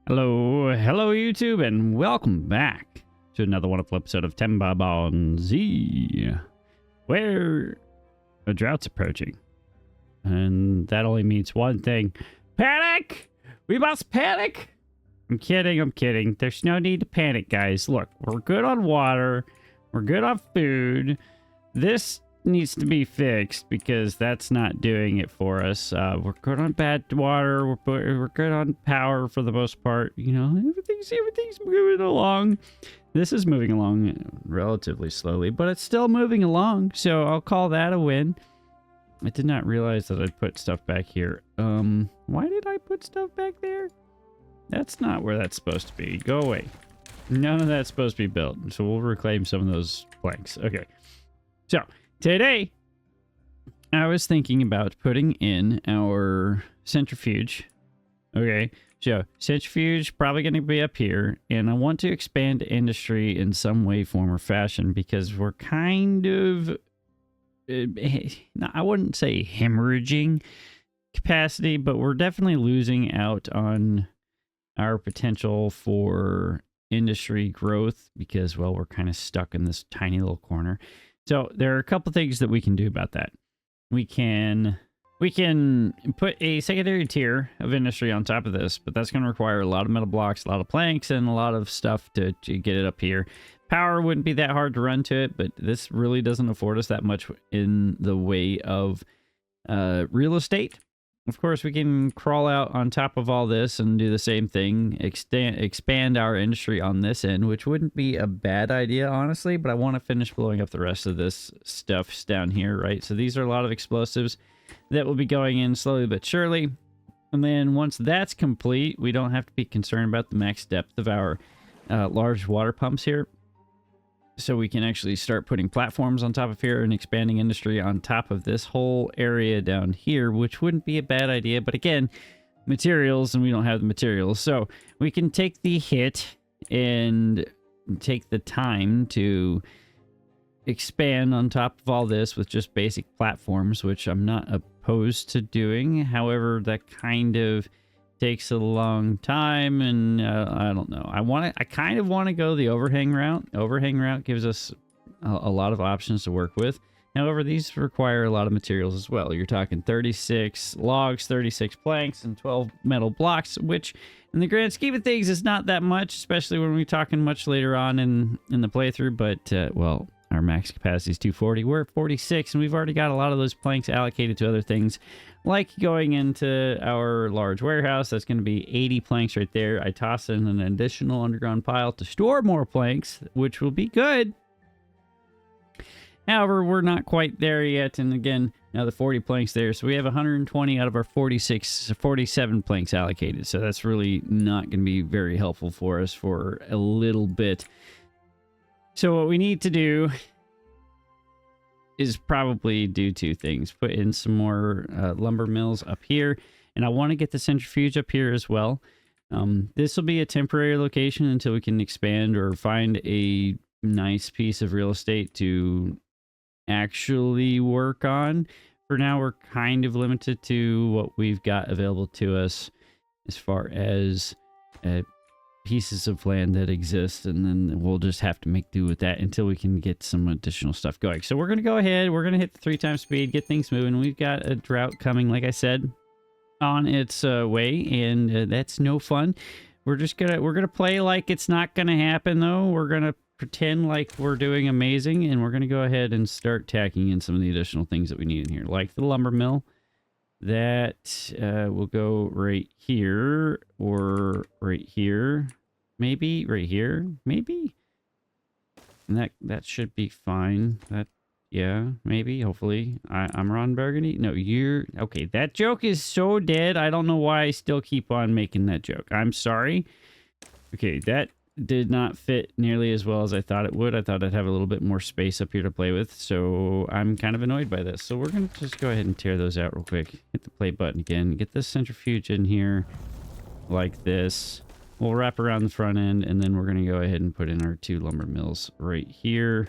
Hello YouTube, and welcome back to another wonderful episode of Timberborn Z, where a drought's approaching, and that only means one thing: panic! We must panic! I'm kidding. There's no need to panic, guys. Look, we're good on water, we're good on food. This needs to be fixed because that's not doing it for us. We're good on bad water. We're good on power for the most part. You know, everything's moving along. This is moving along relatively slowly, but it's still moving along. So I'll call that a win. I did not realize that I'd put stuff back here. Why did I put stuff back there? That's not where that's supposed to be. Go away. None of that's supposed to be built. So we'll reclaim some of those planks. Okay. So today, I was thinking about putting in our centrifuge. Okay, so centrifuge probably going to be up here, and I want to expand industry in some way, form, or fashion because we're kind of, I wouldn't say hemorrhaging capacity, but we're definitely losing out on our potential for industry growth because, well, we're kind of stuck in this tiny little corner. So there are a couple things that we can do about that. We can put a secondary tier of industry on top of this, but that's going to require a lot of metal blocks, a lot of planks, and a lot of stuff to get it up here. Power wouldn't be that hard to run to it, but this really doesn't afford us that much in the way of real estate. Of course, we can crawl out on top of all this and do the same thing, expand our industry on this end, which wouldn't be a bad idea, honestly, but I want to finish blowing up the rest of this stuff down here, right? So these are a lot of explosives that will be going in slowly but surely. And then once that's complete, we don't have to be concerned about the max depth of our large water pumps here. So we can actually start putting platforms on top of here and expanding industry on top of this whole area down here, which wouldn't be a bad idea. But again, materials, and we don't have the materials. So we can take the hit and take the time to expand on top of all this with just basic platforms, which I'm not opposed to doing. However, that kind of takes a long time, and I don't know. I kind of want to go the overhang route. Overhang route gives us a lot of options to work with. However, these require a lot of materials as well. You're talking 36 logs, 36 planks, and 12 metal blocks, which in the grand scheme of things is not that much, especially when we're talking much later on in the playthrough. But, well, our max capacity is 240. We're at 46, and we've already got a lot of those planks allocated to other things, like going into our large warehouse. That's going to be 80 planks right there. I toss in an additional underground pile to store more planks, which will be good. However, we're not quite there yet. And again, now the 40 planks there. So we have 120 out of our 47 planks allocated. So that's really not going to be very helpful for us for a little bit. So what we need to do is probably do two things. Put in some more lumber mills up here, and I want to get the centrifuge up here as well. This will be a temporary location until we can expand or find a nice piece of real estate to actually work on. For now, we're kind of limited to what we've got available to us as far as pieces of land that exist, and then we'll just have to make do with that until we can get some additional stuff going. So we're going to go ahead, we're going to hit the 3x speed, get things moving. We've got a drought coming, like I said, on its way, and that's no fun. We're gonna play like it's not gonna happen, though. We're gonna pretend like we're doing amazing, and we're gonna go ahead and start tacking in some of the additional things that we need in here, like the lumber mill. That will go right here, or right here, maybe right here, maybe. And that should be fine. Yeah, maybe, hopefully. I'm Ron Burgundy. No, you're okay. That joke is so dead. I don't know why I still keep on making that joke. I'm sorry. Okay, that did not fit nearly as well as I thought it would. I thought I'd have a little bit more space up here to play with, so I'm kind of annoyed by this. So we're going to just go ahead and tear those out real quick. Hit the play button again. Get this centrifuge in here like this. We'll wrap around the front end, and then we're going to go ahead and put in our 2 lumber mills right here,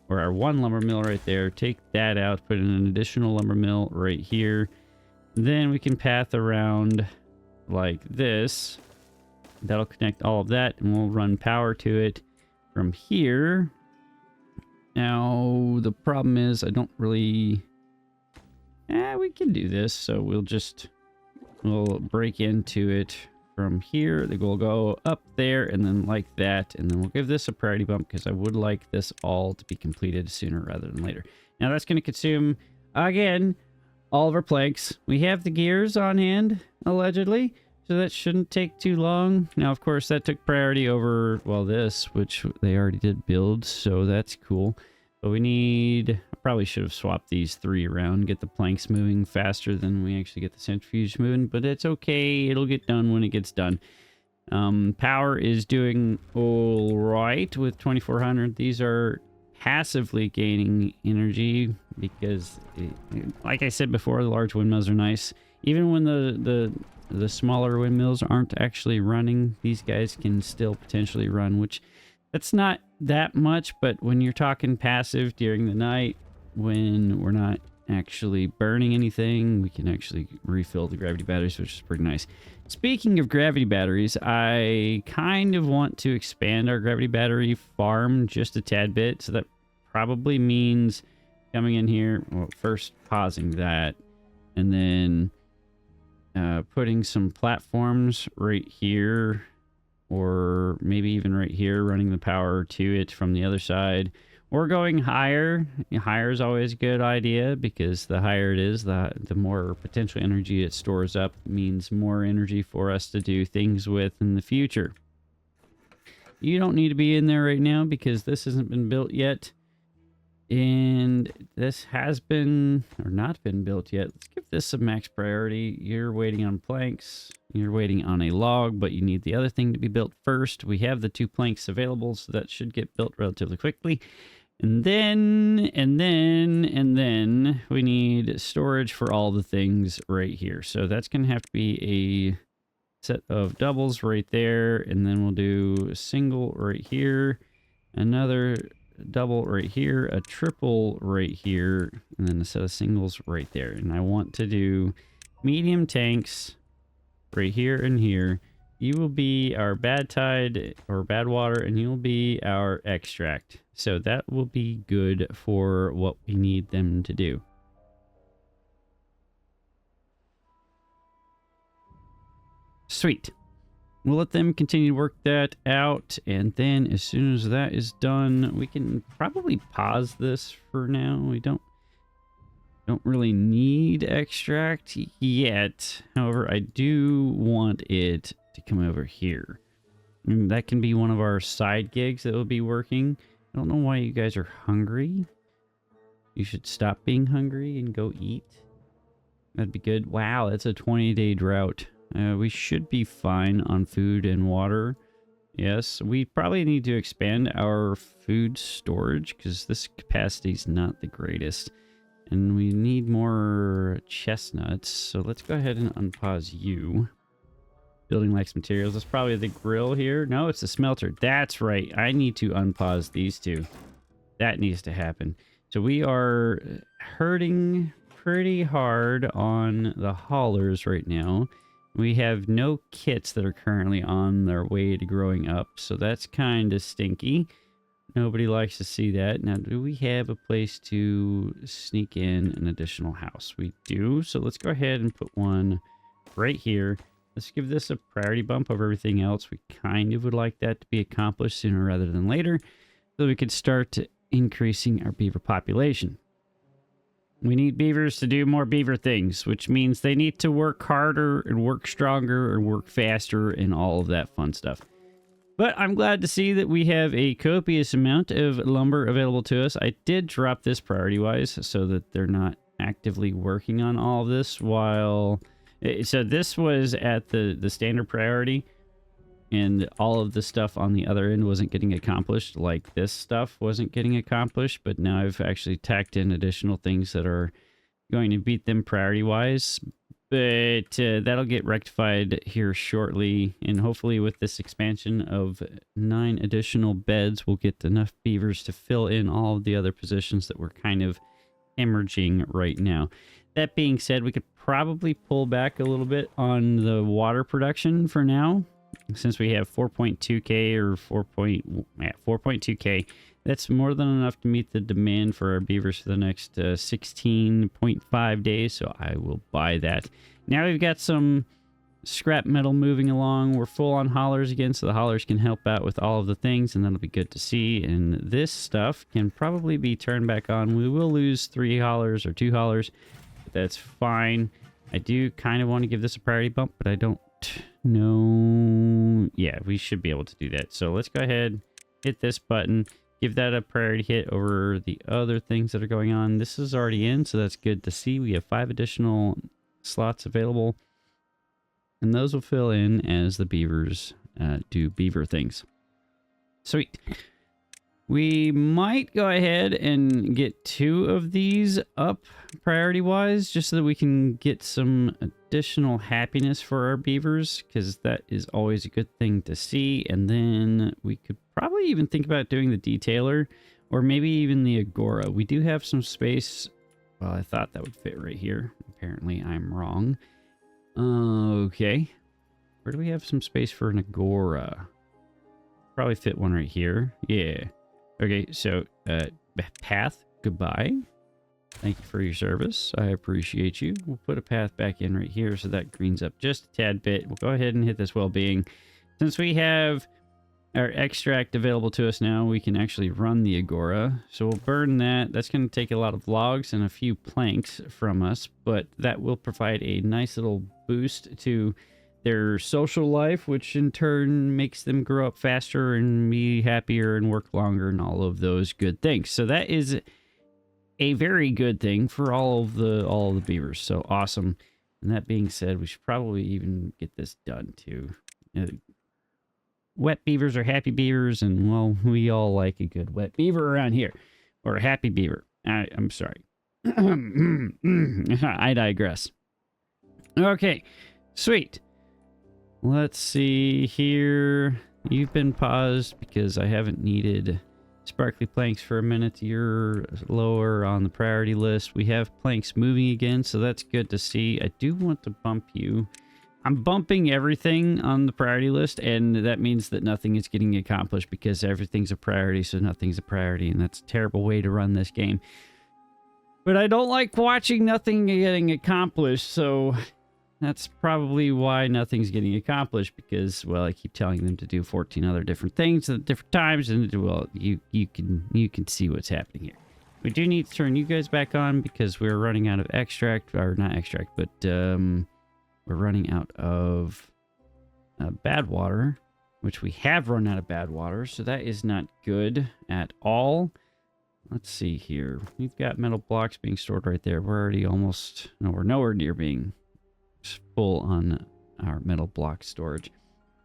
or our 1 lumber mill right there. Take that out, put in an additional lumber mill right here. Then we can path around like this that'll connect all of that, and we'll run power to it from here. Now, the problem is I don't really... we can do this, so we'll break into it from here. We'll go up there and then like that, and then we'll give this a priority bump because I would like this all to be completed sooner rather than later. Now that's going to consume, again, all of our planks. We have the gears on hand, allegedly, so that shouldn't take too long. Now, of course, that took priority over, well, this, which they already did build, so that's cool. But we need... I probably should have swapped these 3 around, get the planks moving faster than we actually get the centrifuge moving, but it's okay. It'll get done when it gets done. Power is doing all right with 2400. These are passively gaining energy because, like I said before, the large windmills are nice. Even when the smaller windmills aren't actually running, these guys can still potentially run, which that's not that much, but when you're talking passive during the night, when we're not actually burning anything, we can actually refill the gravity batteries, which is pretty nice. Speaking of gravity batteries, I kind of want to expand our gravity battery farm just a tad bit, so that probably means coming in here, well, first pausing that, and then putting some platforms right here, or maybe even right here, running the power to it from the other side, or going higher. Higher is always a good idea because the higher it is, the more potential energy it stores up, means more energy for us to do things with in the future. You don't need to be in there right now because this hasn't been built yet. And this has been, or not been built yet. Let's give this a max priority. You're waiting on planks. You're waiting on a log, but you need the other thing to be built first. We have the 2 planks available, so that should get built relatively quickly. And then we need storage for all the things right here. So that's going to have to be a set of doubles right there. And then we'll do a single right here, another double right here, a triple right here, and then a set of singles right there. And I want to do medium tanks right here and here. You will be our bad tide or bad water, and you'll be our extract. So that will be good for what we need them to do. Sweet. We'll let them continue to work that out, and then as soon as that is done, we can probably pause this for now. We don't really need extract yet. However, I do want it to come over here. And that can be one of our side gigs that will be working. I don't know why you guys are hungry. You should stop being hungry and go eat. That'd be good. Wow, that's a 20-day drought. We should be fine on food and water. Yes, we probably need to expand our food storage because this capacity is not the greatest. And we need more chestnuts. So let's go ahead and unpause you. Building likes materials. That's probably the grill here. No, it's the smelter. That's right. I need to unpause these 2. That needs to happen. So we are hurting pretty hard on the haulers right now. We have no kits that are currently on their way to growing up, so that's kind of stinky. Nobody likes to see that. Now, do we have a place to sneak in an additional house? We do, so let's go ahead and put one right here. Let's give this a priority bump over everything else. We kind of would like that to be accomplished sooner rather than later, so we could start increasing our beaver population. We need beavers to do more beaver things, which means they need to work harder and work stronger and work faster and all of that fun stuff. But I'm glad to see that we have a copious amount of lumber available to us. I did drop this priority-wise so that they're not actively working on all of this while... So this was at the standard priority, and all of the stuff on the other end wasn't getting accomplished, like this stuff wasn't getting accomplished, but now I've actually tacked in additional things that are going to beat them priority-wise, but that'll get rectified here shortly, and hopefully with this expansion of 9 additional beds, we'll get enough beavers to fill in all of the other positions that we're kind of hemorrhaging right now. That being said, we could probably pull back a little bit on the water production for now. since we have 4.2k or 4.2k, that's more than enough to meet the demand for our beavers for the next 16.5 days. So I will buy that. Now we've got some scrap metal moving along. We're full on haulers again, so the haulers can help out with all of the things, and that'll be good to see. And this stuff can probably be turned back on. We will lose 3 haulers or 2 haulers, but that's fine. I do kind of want to give this a priority bump, but I don't know. Yeah, we should be able to do that. So let's go ahead, hit this button, give that a priority hit over the other things that are going on. This is already in, so that's good to see. We have 5 additional slots available, and those will fill in as the beavers do beaver things. Sweet. We might go ahead and get 2 of these up priority-wise, just so that we can get some additional happiness for our beavers, because that is always a good thing to see. And then we could probably even think about doing the detailer, or maybe even the agora. We do have some space. Well, I thought that would fit right here. Apparently, I'm wrong. Okay. Where do we have some space for an agora? Probably fit one right here. Yeah. Okay, so path, goodbye. Thank you for your service. I appreciate you. We'll put a path back in right here so that greens up just a tad bit. We'll go ahead and hit this well-being. Since we have our extract available to us now, we can actually run the agora. So we'll burn that. That's going to take a lot of logs and a few planks from us, but that will provide a nice little boost to their social life, which in turn makes them grow up faster and be happier and work longer and all of those good things. So that is a very good thing for all of the beavers. So awesome. And that being said, we should probably even get this done too. Wet beavers are happy beavers, and well, we all like a good wet beaver around here, or a happy beaver. I'm sorry. I digress. Okay, sweet. Let's see here. You've been paused because I haven't needed sparkly planks for a minute. You're lower on the priority list. We have planks moving again, so that's good to see. I do want to bump you. I'm bumping everything on the priority list, and that means that nothing is getting accomplished because everything's a priority, so nothing's a priority, and that's a terrible way to run this game. But I don't like watching nothing getting accomplished, so that's probably why nothing's getting accomplished, because, well, I keep telling them to do 14 other different things at different times, and, well, you can see what's happening here. We do need to turn you guys back on because we're running out of extract, or not extract, but we're running out of bad water, which we have run out of bad water, so that is not good at all. Let's see here. We've got metal blocks being stored right there. We're already almost, no, we're nowhere near being full on our metal block storage.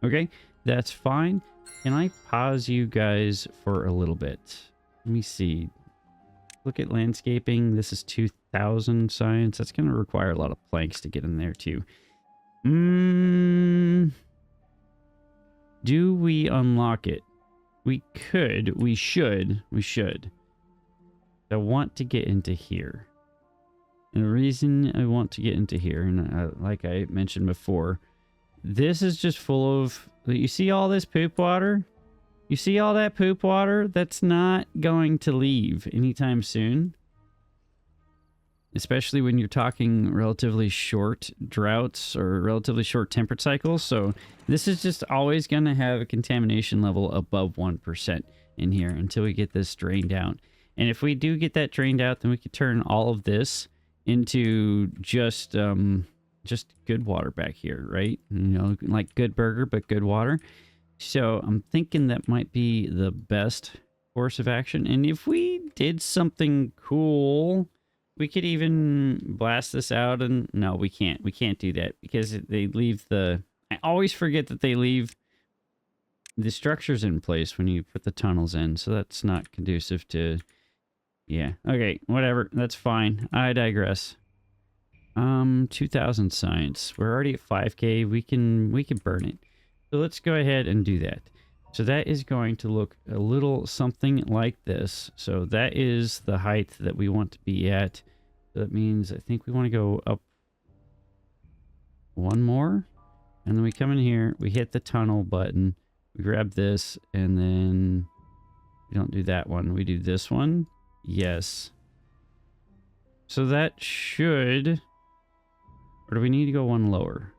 Okay, that's fine. Can I pause you guys for a little bit? Let me see. Look at landscaping. This is 2000 science. That's going to require a lot of planks to get in there too. Do we unlock it? We could. We should. We should. I want to get into here. And the reason I want to get into here, and like I mentioned before, this is just full of... You see all this poop water? You see all that poop water? That's not going to leave anytime soon. Especially when you're talking relatively short droughts or relatively short temperate cycles. So this is just always going to have a contamination level above 1% in here until we get this drained out. And if we do get that drained out, then we could turn all of this into just good water back here, right? You know, like good burger, but good water. So I'm thinking that might be the best course of action. And if we did something cool, we could even blast this out. And no, we can't. We can't do that because they leave the... I always forget that they leave the structures in place when you put the tunnels in. So that's not conducive to... Yeah. Okay. Whatever. That's fine. I digress. 2000 science. We're already at 5K. We can burn it. So let's go ahead and do that. So that is going to look a little something like this. So that is the height that we want to be at. That means I think we want to go up one more. And then we come in here, we hit the tunnel button, we grab this, and then we don't do that one. We do this one. Yes. So that should... Or do we need to go one lower?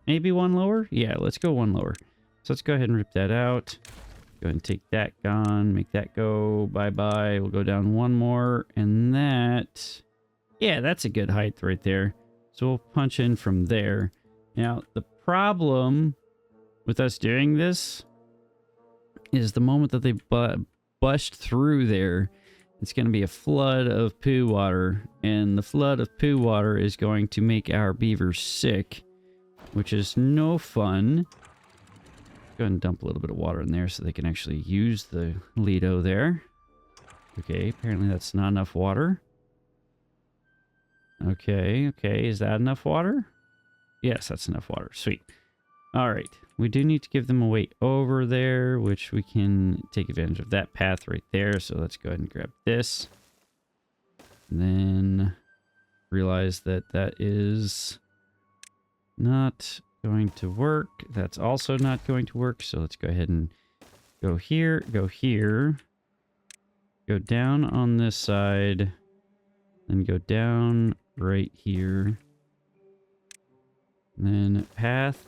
Maybe one lower? Yeah, let's go one lower. So let's go ahead and rip that out. Go ahead and take that gone, make that go bye-bye. We'll go down one more, and that... Yeah, that's a good height right there. So we'll punch in from there. Now, the problem with us doing this is the moment that they bust through there, it's going to be a flood of poo water, and the flood of poo water is going to make our beavers sick, which is no fun. Go ahead and dump a little bit of water in there so they can actually use the Lido there. Okay, apparently that's not enough water. Okay, is that enough water? Yes, that's enough water. Sweet. All right, we do need to give them a way over there, which we can take advantage of that path right there. So let's go ahead and grab this. And then realize that that is not going to work. That's also not going to work. So let's go ahead and go here, go down on this side, then go down right here. And then path.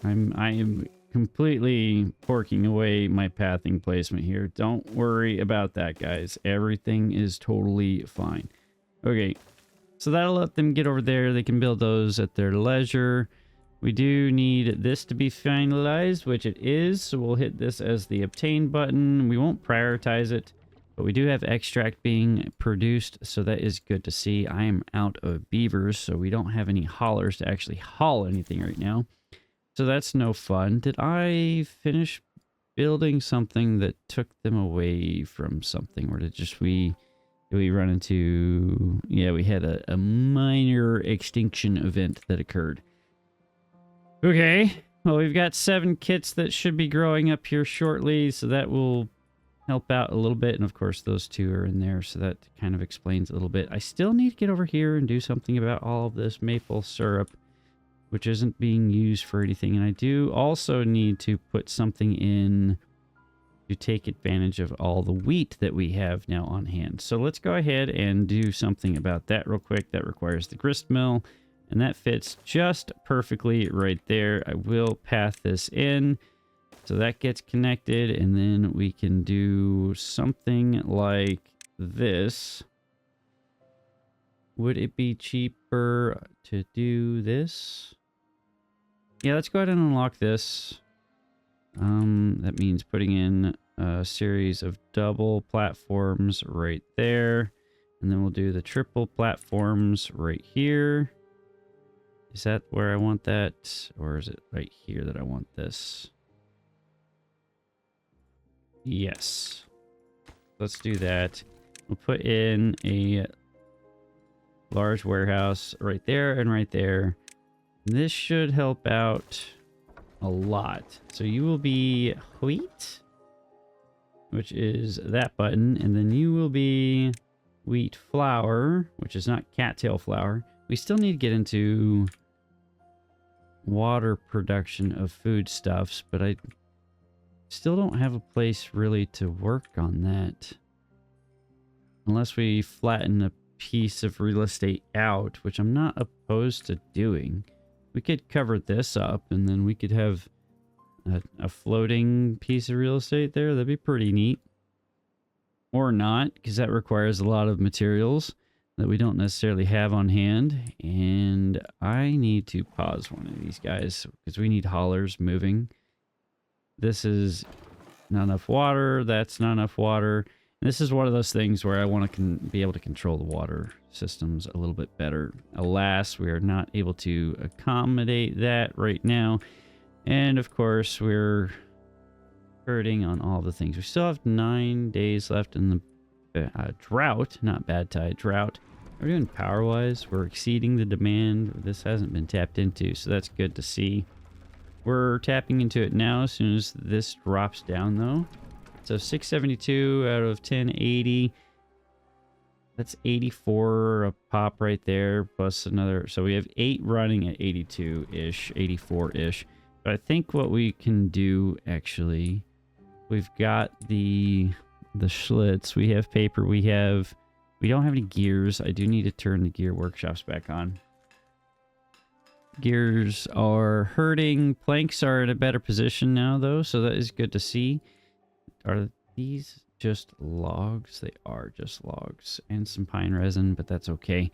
I am completely porking away my pathing placement here. Don't worry about that, guys. Everything is totally fine. Okay, so that'll let them get over there. They can build those at their leisure. We do need this to be finalized, which it is. So we'll hit this as the obtain button. We won't prioritize it, but we do have extract being produced. So that is good to see. I am out of beavers, so we don't have any haulers to actually haul anything right now. So that's no fun. Did I finish building something that took them away from something? Or did we run into... Yeah, we had a minor extinction event that occurred. Okay, well, we've got 7 kits that should be growing up here shortly, so that will help out a little bit. And of course, those 2 are in there, so that kind of explains a little bit. I still need to get over here and do something about all of this maple syrup, which isn't being used for anything. And I do also need to put something in to take advantage of all the wheat that we have now on hand. So let's go ahead and do something about that real quick. That requires the grist mill, and that fits just perfectly right there. I will path this in so that gets connected, and then we can do something like this. Would it be cheaper to do this? Yeah, let's go ahead and unlock this. That means putting in a series of double platforms right there. And then we'll do the triple platforms right here. Is that where I want that? Or is it right here that I want this? Yes. Let's do that. We'll put in a large warehouse right there and right there. This should help out a lot. So you will be wheat, which is that button, and then you will be wheat flour, which is not cattail flour. We still need to get into water production of foodstuffs, but I still don't have a place really to work on that. Unless we flatten a piece of real estate out, which I'm not opposed to doing. We could cover this up, and then we could have a floating piece of real estate there. That'd be pretty neat. Or not, because that requires a lot of materials that we don't necessarily have on hand. And I need to pause one of these guys because we need haulers moving. This is not enough water. That's not enough water. And this is one of those things where I want to be able to control the water systems a little bit better. Alas, we are not able to accommodate that right now. And of course, we're hurting on all the things. We still have 9 days left in the drought, not bad tide, drought. We're doing power-wise. We're exceeding the demand. This hasn't been tapped into, so that's good to see. We're tapping into it now as soon as this drops down, though. So 672 out of 1080. That's 84 a pop right there, plus another. So we have 8 running at 82-ish, 84-ish. But I think what we can do, actually, we've got the Schlitz, we have paper, we don't have any gears. I do need to turn the gear workshops back on. Gears are hurting. Planks are in a better position now, though, so that is good to see. Are these just logs? They are just logs and some pine resin, but that's okay.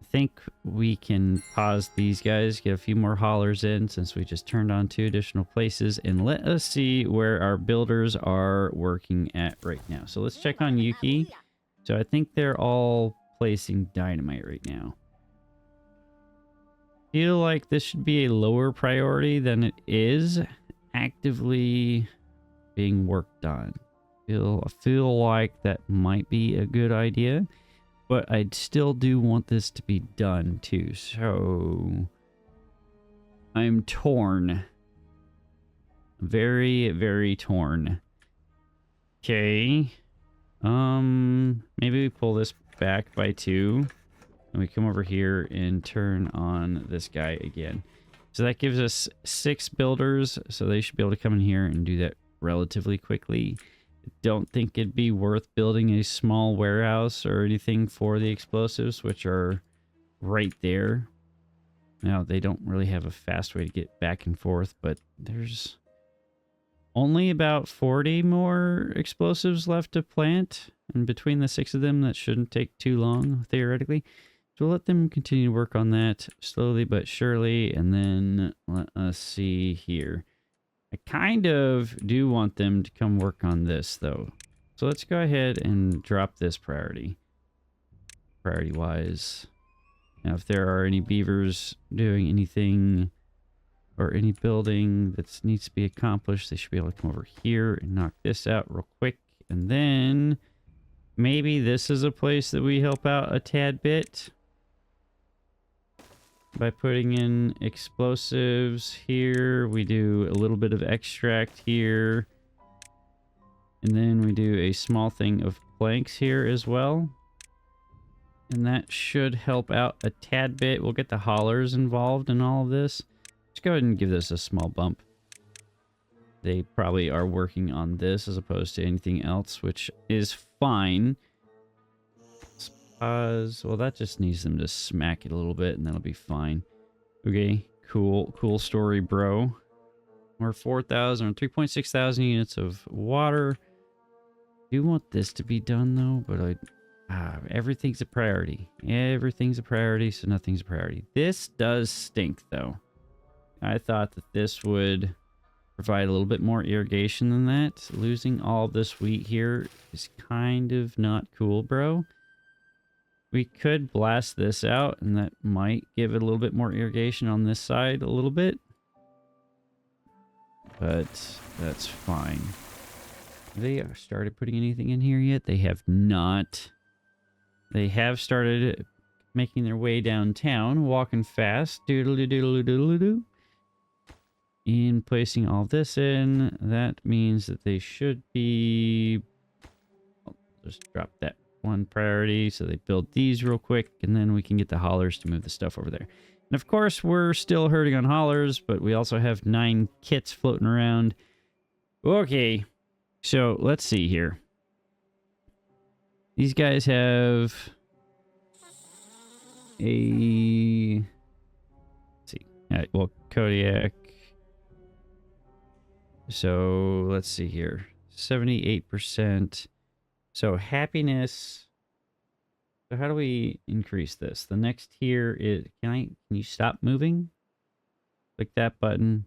I think we can pause these guys, get a few more haulers in since we just turned on 2 additional places, and let us see where our builders are working at right now. So let's check on Yuki. So I think they're all placing dynamite right now. Feel like this should be a lower priority than it is actively being worked on. I feel like that might be a good idea, but I still do want this to be done too. So I'm torn. Very, very torn. Okay. Maybe we pull this back by 2. And we come over here and turn on this guy again. So that gives us 6 builders. So they should be able to come in here and do that relatively quickly. Don't think it'd be worth building a small warehouse or anything for the explosives, which are right there. Now, they don't really have a fast way to get back and forth, but there's only about 40 more explosives left to plant. And between the 6 of them, that shouldn't take too long, theoretically. So we'll let them continue to work on that slowly but surely. And then let us see here. I kind of do want them to come work on this, though. So let's go ahead and drop this priority. Priority-wise. Now, if there are any beavers doing anything or any building that needs to be accomplished, they should be able to come over here and knock this out real quick. And then maybe this is a place that we help out a tad bit by putting in explosives here. We do a little bit of extract here. And then we do a small thing of planks here as well. And that should help out a tad bit. We'll get the haulers involved in all of this. Let's go ahead and give this a small bump. They probably are working on this as opposed to anything else, which is fine. Well, that just needs them to smack it a little bit and that'll be fine. Okay, cool story, bro. We're 4,000 or 3.6 thousand units of water. Do want this to be done though, but everything's a priority. Everything's a priority, so nothing's a priority. This does stink though. I thought that this would provide a little bit more irrigation than that. Losing all this wheat here is kind of not cool, bro. We could blast this out, and that might give it a little bit more irrigation on this side a little bit. But that's fine. Have they started putting anything in here yet? They have not. They have started making their way downtown, walking fast. Doodle-doo-doodle-doo-doodle-doo. In placing all this in, that means that they should be... I'll just drop that one priority so they build these real quick, and then we can get the haulers to move the stuff over there. And of course, we're still hurting on haulers, but we also have 9 kits floating around. Okay, so let's see here. These guys have a... Let's see. All right, well, Kodiak. So let's see here. 78%. So happiness. So how do we increase this? The next tier is, can you stop moving? Click that button.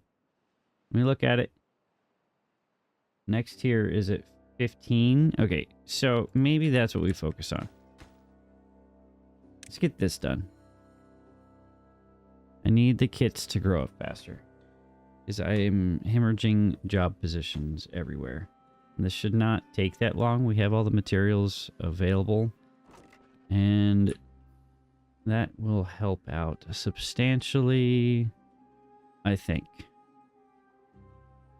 Let me look at it. Next tier is at 15. Okay, so maybe that's what we focus on. Let's get this done. I need the kits to grow up faster, because I am hemorrhaging job positions everywhere. This should not take that long. We have all the materials available, and that will help out substantially, I think.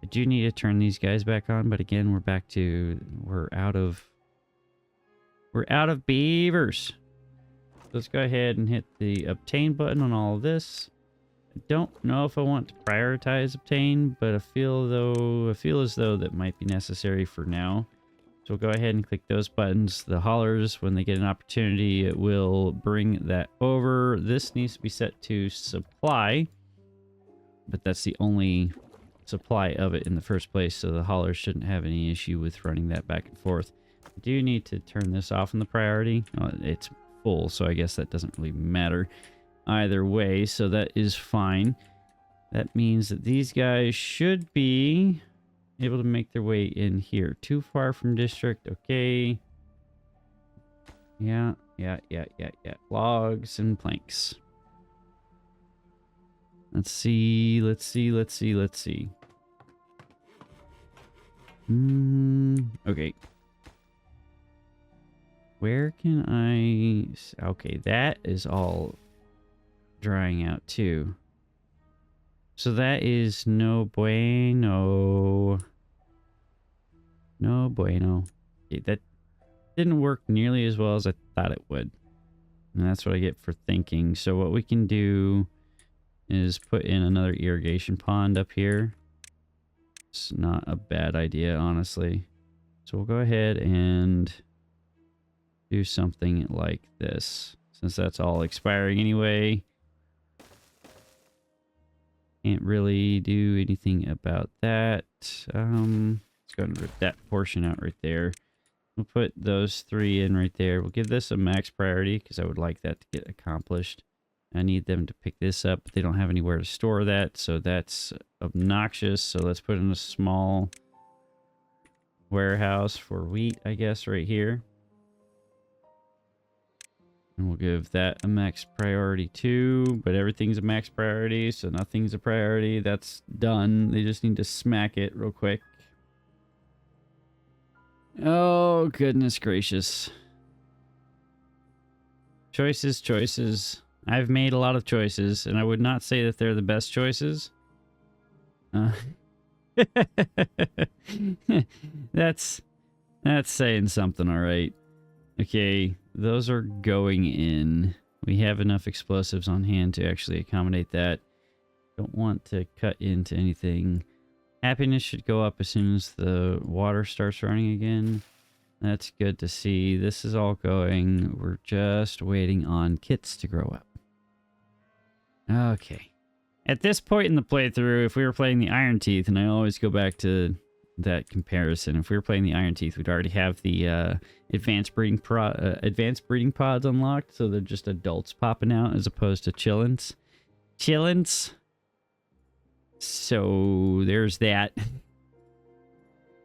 I do need to turn these guys back on, but again, we're out of We're out of beavers. Let's go ahead and hit the obtain button on all of this. I don't know if I want to prioritize obtain, but I feel as though that might be necessary for now. So we'll go ahead and click those buttons. The haulers, when they get an opportunity, it will bring that over. This needs to be set to supply, but that's the only supply of it in the first place, so the haulers shouldn't have any issue with running that back and forth. I do need to turn this off in the priority. It's full, so I guess that doesn't really matter either way, so that is fine. That means that these guys should be able to make their way in here. Too far from district. Okay. Yeah. Logs and planks. Let's see. Okay. Where can I... Okay, that is all drying out too. So that is no bueno. No bueno. Okay, that didn't work nearly as well as I thought it would. And that's what I get for thinking. So what we can do is put in another irrigation pond up here. It's not a bad idea, honestly. So we'll go ahead and do something like this. Since that's all expiring anyway. Can't really do anything about that. Let's go ahead and rip that portion out right there. We'll put those three in right there. We'll give this a max priority because I would like that to get accomplished. I need them to pick this up, but they don't have anywhere to store that, so that's obnoxious. So let's put in a small warehouse for wheat, I guess, right here. And we'll give that a max priority too, but everything's a max priority, so nothing's a priority. That's done. They just need to smack it real quick. Oh, goodness gracious. Choices. I've made a lot of choices, and I would not say that they're the best choices. That's saying something, all right. Okay, those are going in. We have enough explosives on hand to actually accommodate that. Don't want to cut into anything. Happiness should go up as soon as the water starts running again. That's good to see. This is all going. We're just waiting on kits to grow up. Okay. At this point in the playthrough, if we were playing the Iron Teeth, and I always go back to that comparison, if we were playing the Iron Teeth, we'd already have the advanced breeding pods unlocked, so they're just adults popping out as opposed to chillins. So there's that.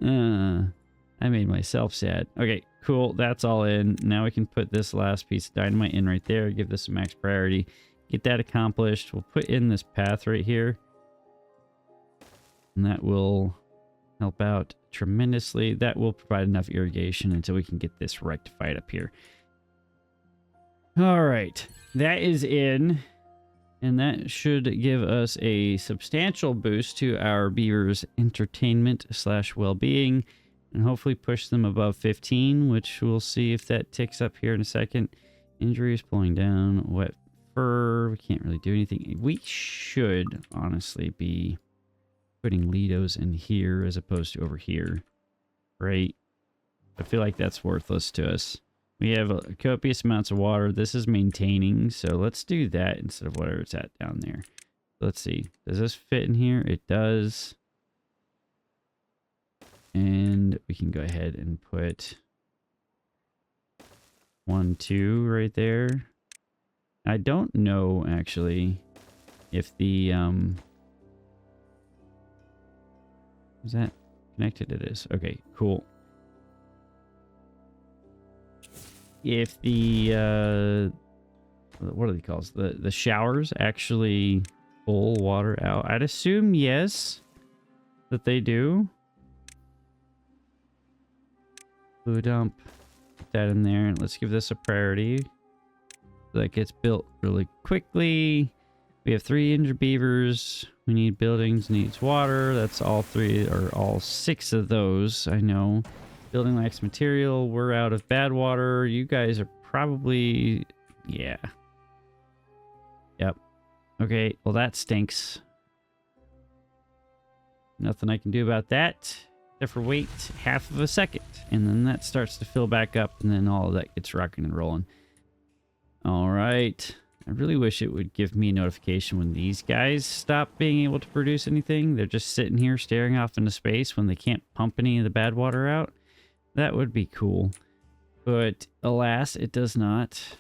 I made myself sad. Okay, cool. That's all in. Now we can put this last piece of dynamite in right there. Give this a max priority. Get that accomplished. We'll put in this path right here. And that will help out tremendously. That will provide enough irrigation until we can get this rectified up here. All right. That is in. And that should give us a substantial boost to our beavers' entertainment / well-being. And hopefully push them above 15, which we'll see if that ticks up here in a second. Injuries pulling down. Wet fur. We can't really do anything. We should honestly be putting Lidos in here as opposed to over here. Right? I feel like that's worthless to us. We have copious amounts of water. This is maintaining, so let's do that instead of whatever it's at down there. Let's see. Does this fit in here? It does. And we can go ahead and put 1, 2 right there. I don't know, actually, if the... Is that connected? It is. Okay, cool. If the what are they called? The showers actually pull water out. I'd assume yes, that they do. Blue dump. Put that in there. And let's give this a priority. So that gets built really quickly. We have 3 injured beavers. We need buildings, needs water. That's all 3 or all 6 of those. I know. Building lacks material. We're out of bad water. You guys are probably... Yeah. Yep. Okay, well that stinks. Nothing I can do about that. Except for wait half of a second. And then that starts to fill back up. And then all of that gets rocking and rolling. Alright. I really wish it would give me a notification when these guys stop being able to produce anything. They're just sitting here staring off into space when they can't pump any of the bad water out. That would be cool. But alas, it does not.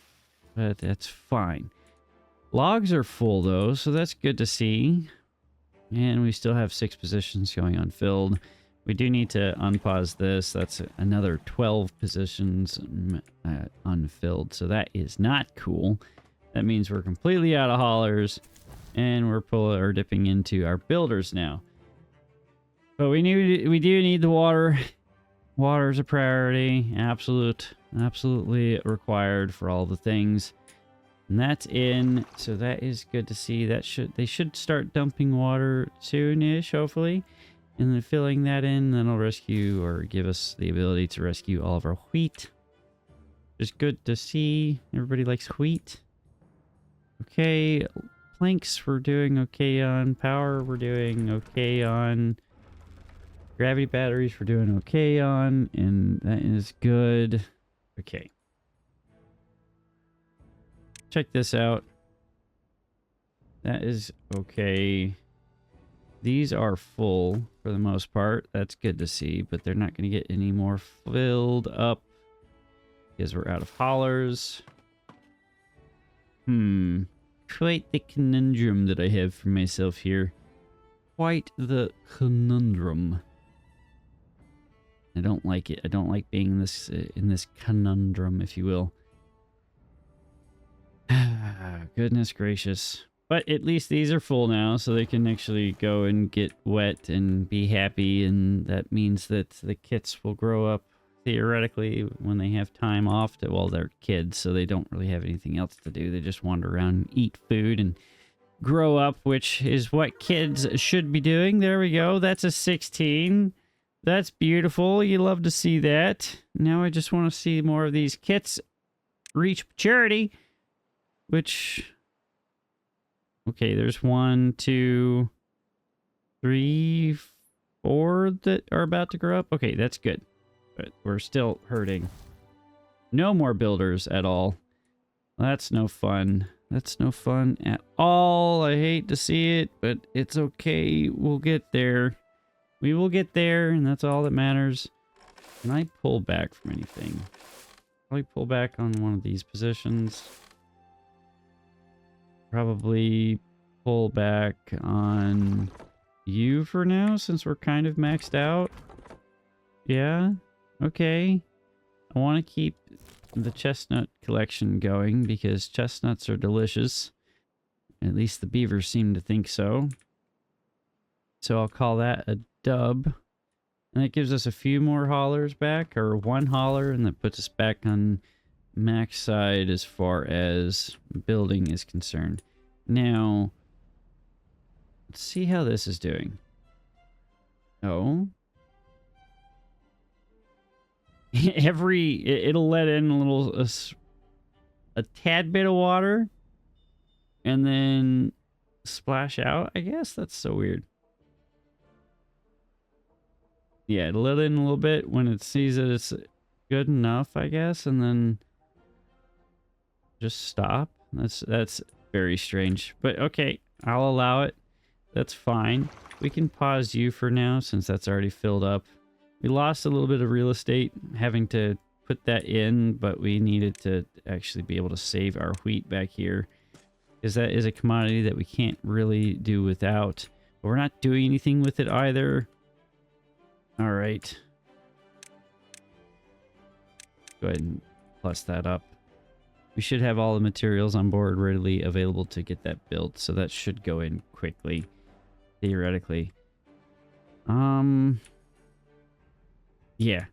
But that's fine. Logs are full though, so that's good to see. And we still have 6 positions going unfilled. We do need to unpause this. That's another 12 positions unfilled. So that is not cool. That means we're completely out of haulers. And we're dipping into our builders now. But we do need the water. Water is a priority. Absolutely required for all the things. And that's in. So that is good to see. They should start dumping water soonish, hopefully. And then filling that in, then it'll rescue or give us the ability to rescue all of our wheat. Just good to see. Everybody likes wheat. Okay, planks we're doing okay on. Power we're doing okay on. Gravity batteries we're doing okay on. And that is good. Okay. Check this out. That is okay. These are full for the most part. That's good to see, but they're not going to get any more filled up because we're out of haulers. Quite the conundrum that I have for myself here. Quite the conundrum. I don't like it. I don't like being in this conundrum, if you will. Goodness gracious. But at least these are full now, so they can actually go and get wet and be happy, and that means that the kits will grow up, theoretically, when they have time off. Well, they're kids, so they don't really have anything else to do. They just wander around and eat food and grow up, which is what kids should be doing. There we go. That's a 16. That's beautiful. You love to see that. Now I just want to see more of these kits reach maturity, which... Okay, there's 1, 2, 3, 4 that are about to grow up. Okay, that's good. But we're still hurting. No more builders at all. That's no fun. That's no fun at all. I hate to see it, but it's okay. We'll get there. We will get there, and that's all that matters. Can I pull back from anything? Probably pull back on one of these positions. Probably pull back on you for now, since we're kind of maxed out. Yeah, okay. I want to keep the chestnut collection going because chestnuts are delicious. At least the beavers seem to think so. So I'll call that a dub. And that gives us a few more haulers back, or 1 hauler, and that puts us back on max side as far as building is concerned. Now, let's see how this is doing. Oh. It'll let in a tad bit of water and then splash out, I guess. That's so weird. Yeah, it'll let in a little bit when it sees that it's good enough, I guess, and then just stop. That's very strange, but okay, I'll allow it. That's fine. We can pause you for now since that's already filled up. We lost a little bit of real estate having to put that in, but we needed to actually be able to save our wheat back here because that is a commodity that we can't really do without. But we're not doing anything with it either. All right. Go ahead and plus that up. We should have all the materials on board readily available to get that built, so that should go in quickly, theoretically. Yeah.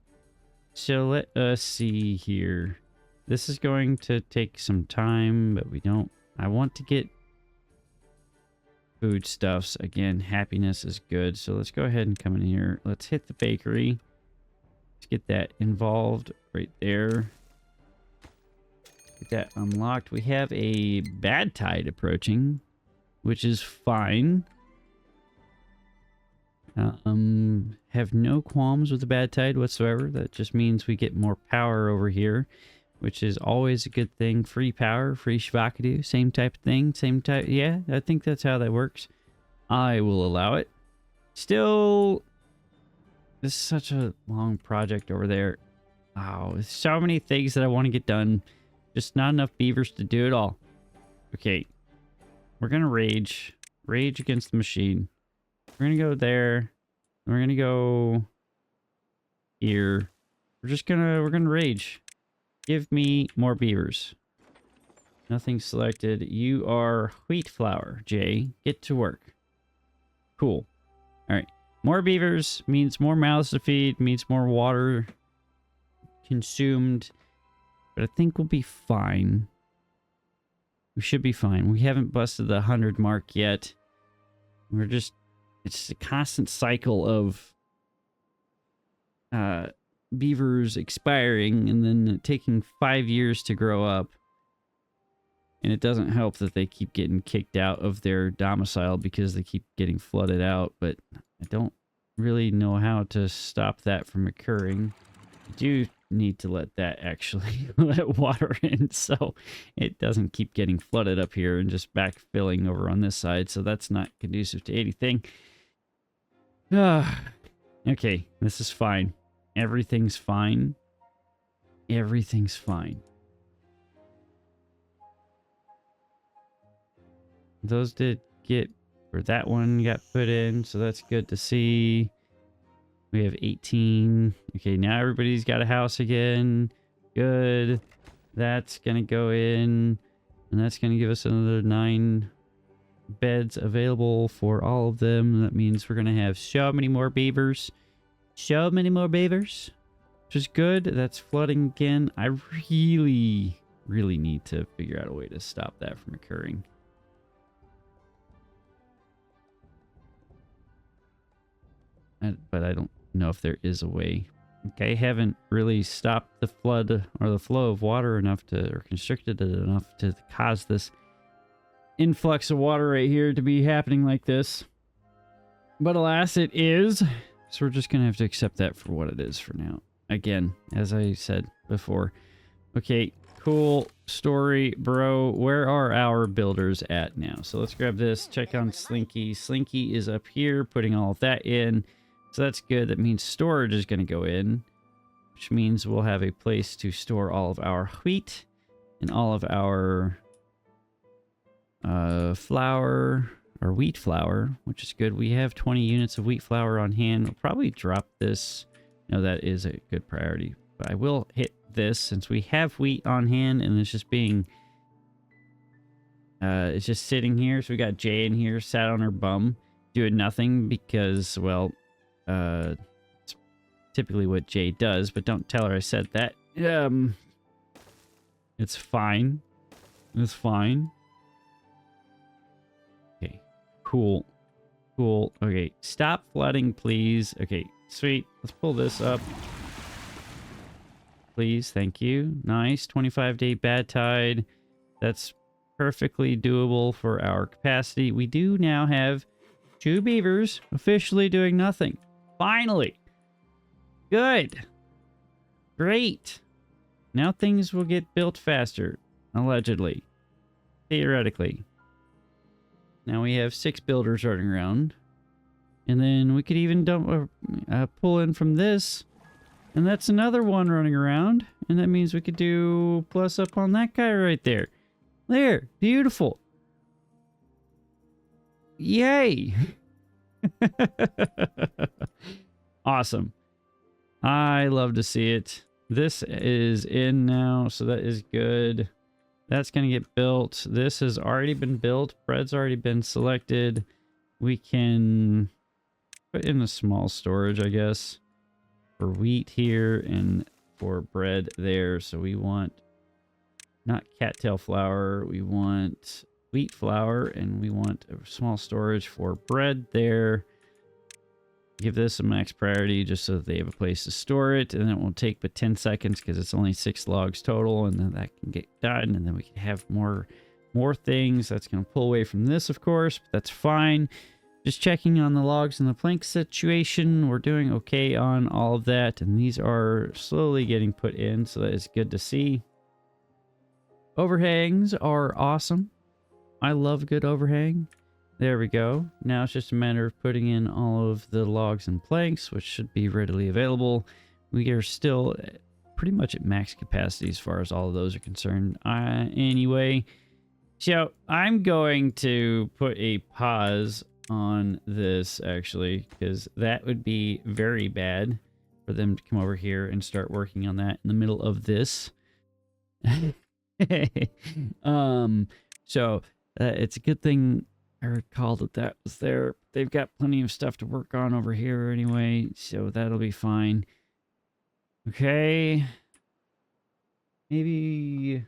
So let us see here. This is going to take some time, but I want to get foodstuffs. Again, happiness is good. So let's go ahead and come in here. Let's hit the bakery. Let's get that involved right there. Get that unlocked. We have a bad tide approaching, which is fine. Have no qualms with the bad tide whatsoever. That just means we get more power over here, which is always a good thing. Free power, free Shvakadu, same type of thing, same type. Yeah, I think that's how that works. I will allow it. Still, this is such a long project over there. Wow, there's so many things that I want to get done. Just not enough beavers to do it all. Okay, we're gonna rage against the machine. We're gonna go there. We're gonna go here. We're gonna rage. Give me more beavers. Nothing selected. You are wheat flour, Jay. Get to work. Cool. All right. More beavers means more mouths to feed, means more water consumed. But I think we'll be fine. We should be fine. We haven't busted the 100 mark yet. It's a constant cycle of beavers expiring and then taking 5 years to grow up. And it doesn't help that they keep getting kicked out of their domicile because they keep getting flooded out. But I don't really know how to stop that from occurring. I do need to let that actually let water in so it doesn't keep getting flooded up here and just backfilling over on this side. So that's not conducive to anything. Okay, this is fine. Everything's fine. Everything's fine. Those did get, or that one got put in, so that's good to see. We have 18. Okay, now everybody's got a house again. Good. That's going to go in, and that's going to give us another 9 beds available for all of them. That means we're going to have so many more beavers. So many more beavers, which is good. That's flooding again. I really need to figure out a way to stop that from occurring. But I don't know if there is a way. Okay, I haven't really stopped the flood or the flow of water enough to, or constricted it enough to cause this influx of water right here to be happening like this. But alas, it is. So we're just going to have to accept that for what it is for now. Again, as I said before. Okay, cool story, bro. Where are our builders at now? So let's grab this, check on Slinky. Slinky is up here, putting all of that in. So that's good. That means storage is going to go in, which means we'll have a place to store all of our wheat and all of our flour, or wheat flour, which is good. We have 20 units of wheat flour on hand. We'll probably drop this. No, that is a good priority. But I will hit this since we have wheat on hand and it's just being... it's just sitting here. So we got Jay in here, sat on her bum, doing nothing because, well... it's typically what Jay does, but don't tell her I said that. It's fine. It's fine. Okay. Cool. Cool. Okay. Stop flooding, please. Okay. Sweet. Let's pull this up. Please. Thank you. Nice. 25-day bad tide. That's perfectly doable for our capacity. We do now have 2 beavers officially doing nothing. Finally. Good. Great. Now things will get built faster. Allegedly. Theoretically. Now we have 6 builders running around. And then we could even dump, pull in from this. And that's another one running around. And that means we could do plus up on that guy right there. There. Beautiful. Yay. Awesome. I love to see it. This is in now, so that is good. That's going to get built. This has already been built. Bread's already been selected. We can put in a small storage, I guess, for wheat here and for bread there. So we want not cattail flour. We want wheat flour, and we want a small storage for bread there. give this a max priority just so that they have a place to store it, and it won't take but 10 seconds because it's only 6 logs total, and then that can get done, and then we can have more things. That's going to pull away from this, of course, but that's fine. Just checking on the logs and the plank situation. We're doing okay on all of that, and these are slowly getting put in, so that is good to see. Overhangs are awesome. I love a good overhang. There we go. Now it's just a matter of putting in all of the logs and planks, which should be readily available. We are still pretty much at max capacity as far as all of those are concerned. Anyway, so I'm going to put a pause on this, actually, because that would be very bad for them to come over here and start working on that in the middle of this. So it's a good thing I recall that was there. They've got plenty of stuff to work on over here anyway, so that'll be fine. Okay. Maybe.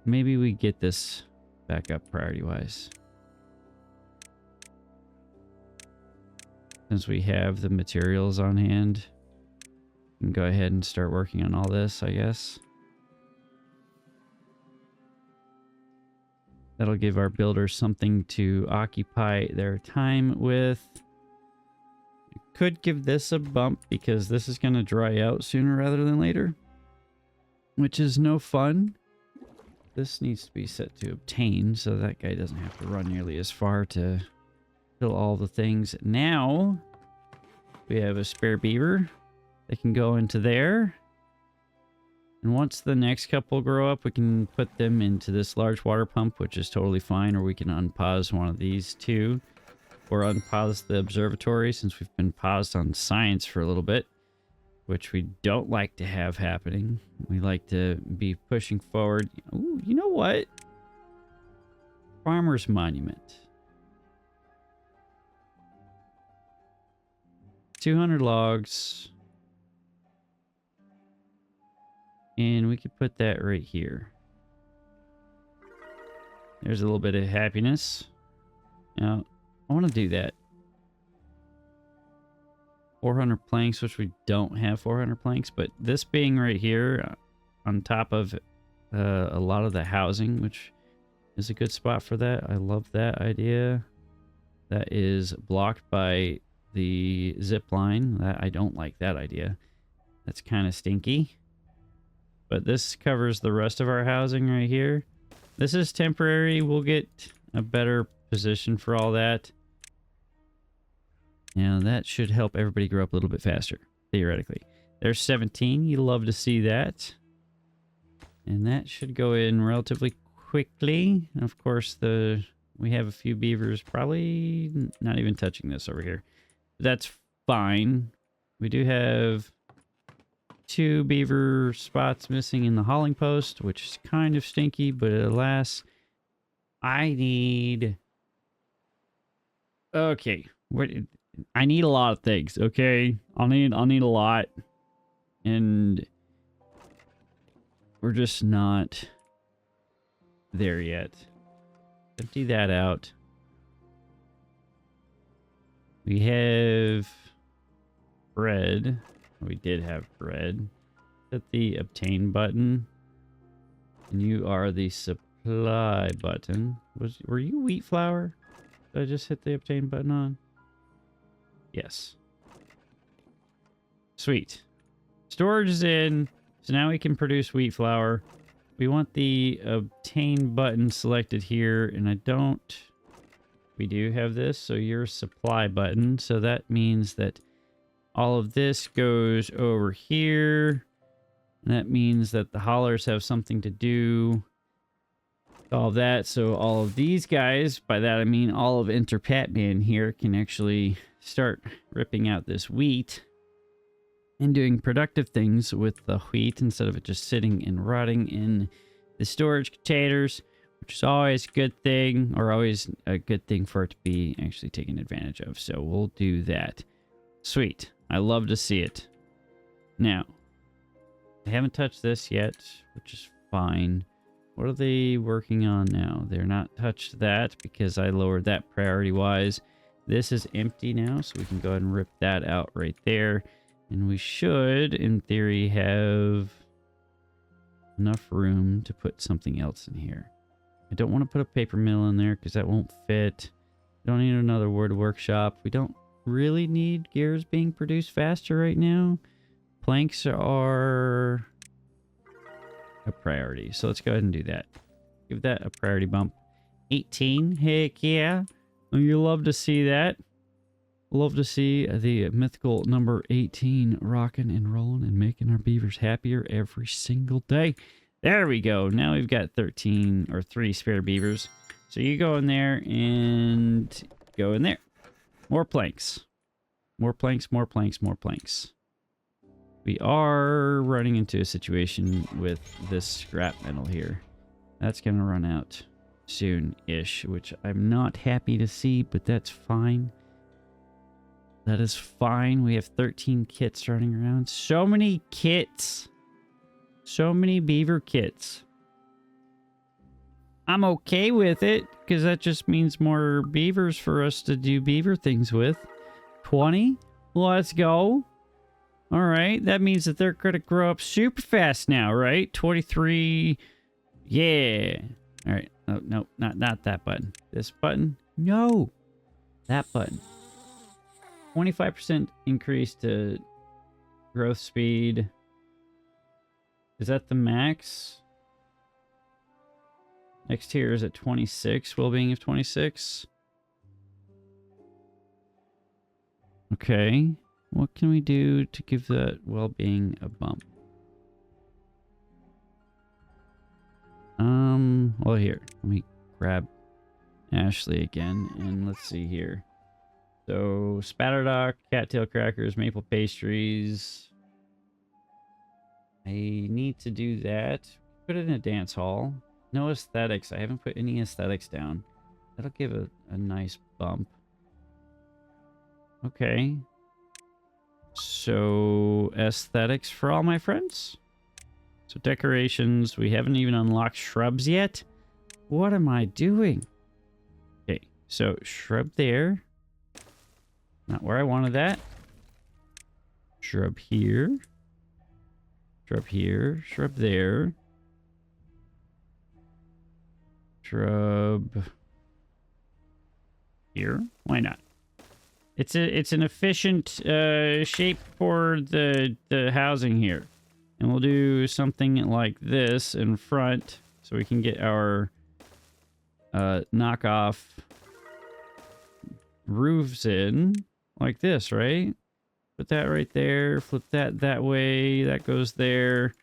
Maybe we get this back up priority-wise. Since we have the materials on hand, we can go ahead and start working on all this, I guess. That'll give our builders something to occupy their time with. Could give this a bump because this is going to dry out sooner rather than later, which is no fun. This needs to be set to obtain so that guy doesn't have to run nearly as far to fill all the things. Now we have a spare beaver that can go into there. And once the next couple grow up, we can put them into this large water pump, which is totally fine. Or we can unpause one of these two. Or unpause the observatory, since we've been paused on science for a little bit, which we don't like to have happening. We like to be pushing forward. Ooh, you know what? Farmer's Monument. 200 logs. And we could put that right here. There's a little bit of happiness. Now, I want to do that. 400 planks, which we don't have 400 planks, but this being right here on top of a lot of the housing, which is a good spot for that. I love that idea. That is blocked by the zip line. I don't like that idea. That's kind of stinky. But this covers the rest of our housing right here. This is temporary. We'll get a better position for all that. Now that should help everybody grow up a little bit faster, theoretically. There's 17. You love to see that. And that should go in relatively quickly. And of course, we have a few beavers probably not even touching this over here. That's fine. We do have 2 beaver spots missing in the hauling post, which is kind of stinky, but alas, I need... Okay, I need a lot of things, okay? I'll need a lot. And we're just not there yet. Empty that out. We have bread. We did have bread. Hit the obtain button. And you are the supply button. Were you wheat flour? Did I just hit the obtain button on? Yes. Sweet. Storage is in. So now we can produce wheat flour. We want the obtain button selected here. And I don't... We do have this. So your supply button. So that means that all of this goes over here. And that means that the haulers have something to do. All of that. So all of these guys, by that I mean all of Enter Patman here, can actually start ripping out this wheat and doing productive things with the wheat instead of it just sitting and rotting in the storage containers, which is always a good thing, or always a good thing for it to be actually taken advantage of. So we'll do that. Sweet. I love to see it. Now, They haven't touched this yet, which is fine. What are they working on now? They're not touched that because I lowered that priority-wise. This is empty now, so we can go ahead and rip that out right there. And we should, in theory, have enough room to put something else in here. I don't want to put a paper mill in there because that won't fit. We don't need another wood workshop. We don't really need gears being produced faster right now. Planks are a priority, so let's go ahead and do that. Give that a priority bump. 18, heck yeah. You love to see that. Love to see the mythical number 18 rocking and rolling and making our beavers happier every single day. There we go. Now we've got 13 or 3 spare beavers. So you go in there and go in there. More planks. More planks, more planks, more planks. We are running into a situation with this scrap metal here. That's going to run out soon-ish, which I'm not happy to see, but that's fine. That is fine. We have 13 kits running around. So many kits. So many beaver kits. I'm okay with it, because that just means more beavers for us to do beaver things with. 20? Let's go. All right, that means that they're going to grow up super fast now, right? 23. Yeah. All right. Oh, no, not that button. This button? No. That button. 25% increase to growth speed. Is that the max? Next tier is at 26. Well-being of 26. Okay. What can we do to give that well-being a bump? Well, here. Let me grab Ashley again, and let's see here. So, Spatterdock, cattail crackers, maple pastries. I need to do that. Put it in a dance hall. No aesthetics. I haven't put any aesthetics down. That'll give a nice bump. Okay. So, aesthetics for all my friends. So, decorations. We haven't even unlocked shrubs yet. What am I doing? Okay. So, shrub there. Not where I wanted that. Shrub here. Shrub here. Shrub there. Shrub here. Why not? It's an efficient shape for the housing here. And we'll do something like this in front so we can get our knockoff roofs in like this, right? Put that right there, flip that way, that goes there.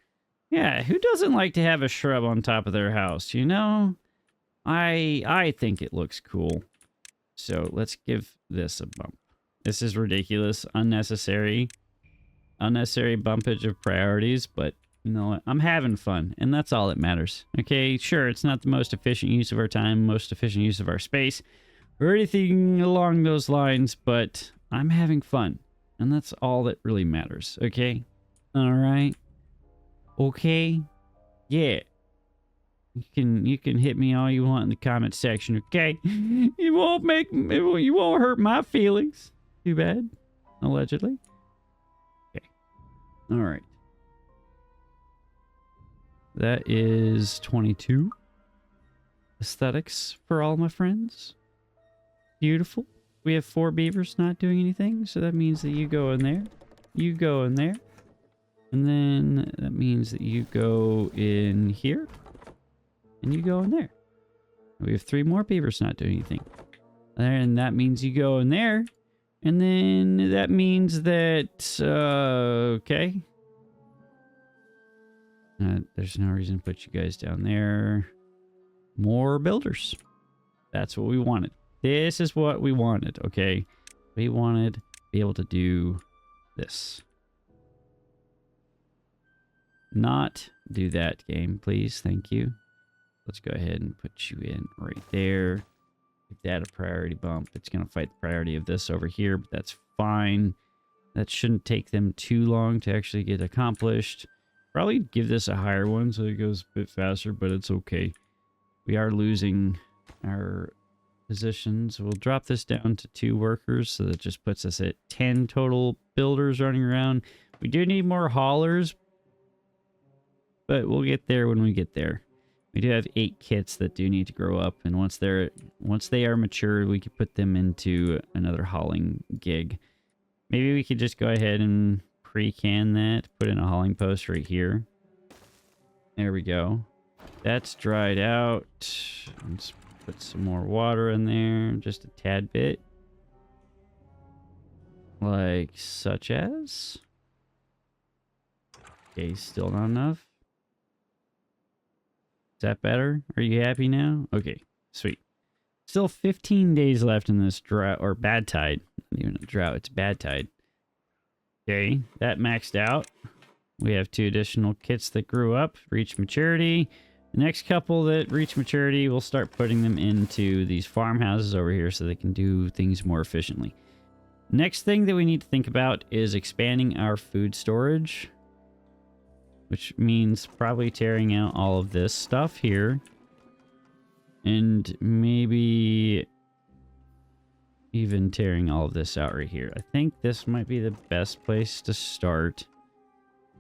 Yeah, who doesn't like to have a shrub on top of their house, you know? I think it looks cool. So let's give this a bump. This is ridiculous, unnecessary bumpage of priorities, but you know what? I'm having fun, and that's all that matters. Okay, sure, it's not the most efficient use of our time, most efficient use of our space, or anything along those lines, but I'm having fun, and that's all that really matters, okay? All right? Okay? Yeah. You can hit me all you want in the comment section, okay? You won't hurt my feelings. Too bad. Allegedly. Okay. All right. That is 22 aesthetics for all my friends. Beautiful. We have 4 beavers not doing anything, so that means that you go in there. You go in there. And then that means that you go in here. And you go in there. We have 3 more beavers not doing anything. And that means you go in there. And then that means that, okay. There's no reason to put you guys down there. More builders. That's what we wanted. This is what we wanted, okay? We wanted to be able to do this. Not do that, game, please. Thank you. Let's go ahead and put you in right there. Give that a priority bump. It's going to fight the priority of this over here, but that's fine. That shouldn't take them too long to actually get accomplished. Probably give this a higher one so it goes a bit faster, but it's okay. We are losing our positions. We'll drop this down to 2 workers, so that just puts us at 10 total builders running around. We do need more haulers, but we'll get there when we get there. We do have 8 kits that do need to grow up, and once they are mature, we could put them into another hauling gig. Maybe we could just go ahead and pre-can that, put in a hauling post right here. There we go. That's dried out. Let's put some more water in there, just a tad bit. Like such as. Okay, still not enough. Is that better? Are you happy now? Okay, sweet. Still 15 days left in this drought, or bad tide. Not even a drought, it's bad tide. Okay, that maxed out. We have 2 additional kits that grew up, reached maturity. The next couple that reach maturity, we'll start putting them into these farmhouses over here so they can do things more efficiently. Next thing that we need to think about is expanding our food storage, which means probably tearing out all of this stuff here. And maybe even tearing all of this out right here. I think this might be the best place to start.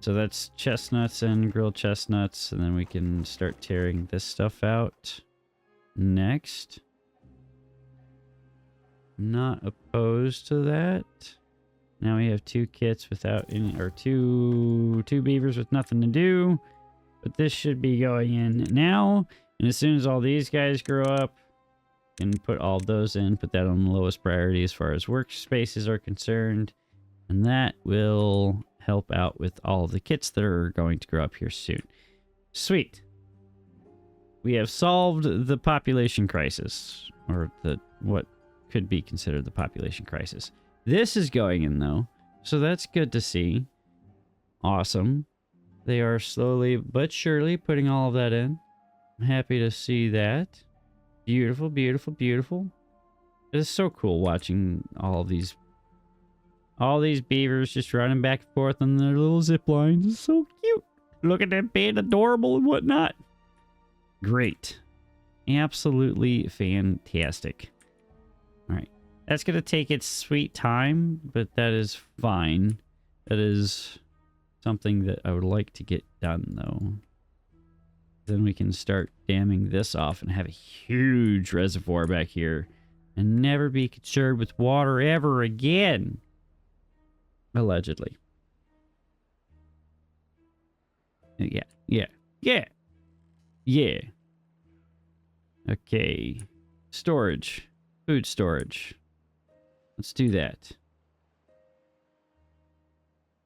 So that's chestnuts and grilled chestnuts, and then we can start tearing this stuff out next. Not opposed to that. Now we have 2 kits without any, or two beavers with nothing to do. But this should be going in now. And as soon as all these guys grow up, and put all those in, put that on the lowest priority as far as workspaces are concerned. And that will help out with all of the kits that are going to grow up here soon. Sweet. We have solved the population crisis, or what could be considered the population crisis. This is going in though, so that's good to see. Awesome. They are slowly but surely putting all of that in. I'm happy to see that. Beautiful, beautiful, beautiful. It is so cool watching all these beavers just running back and forth on their little zip lines. It's so cute. Look at them being adorable and whatnot. Great. Absolutely fantastic. All right. That's going to take its sweet time, but that is fine. That is something that I would like to get done, though. Then we can start damming this off and have a huge reservoir back here and never be concerned with water ever again. Allegedly. Yeah. Okay. Storage. Food storage. Let's do that.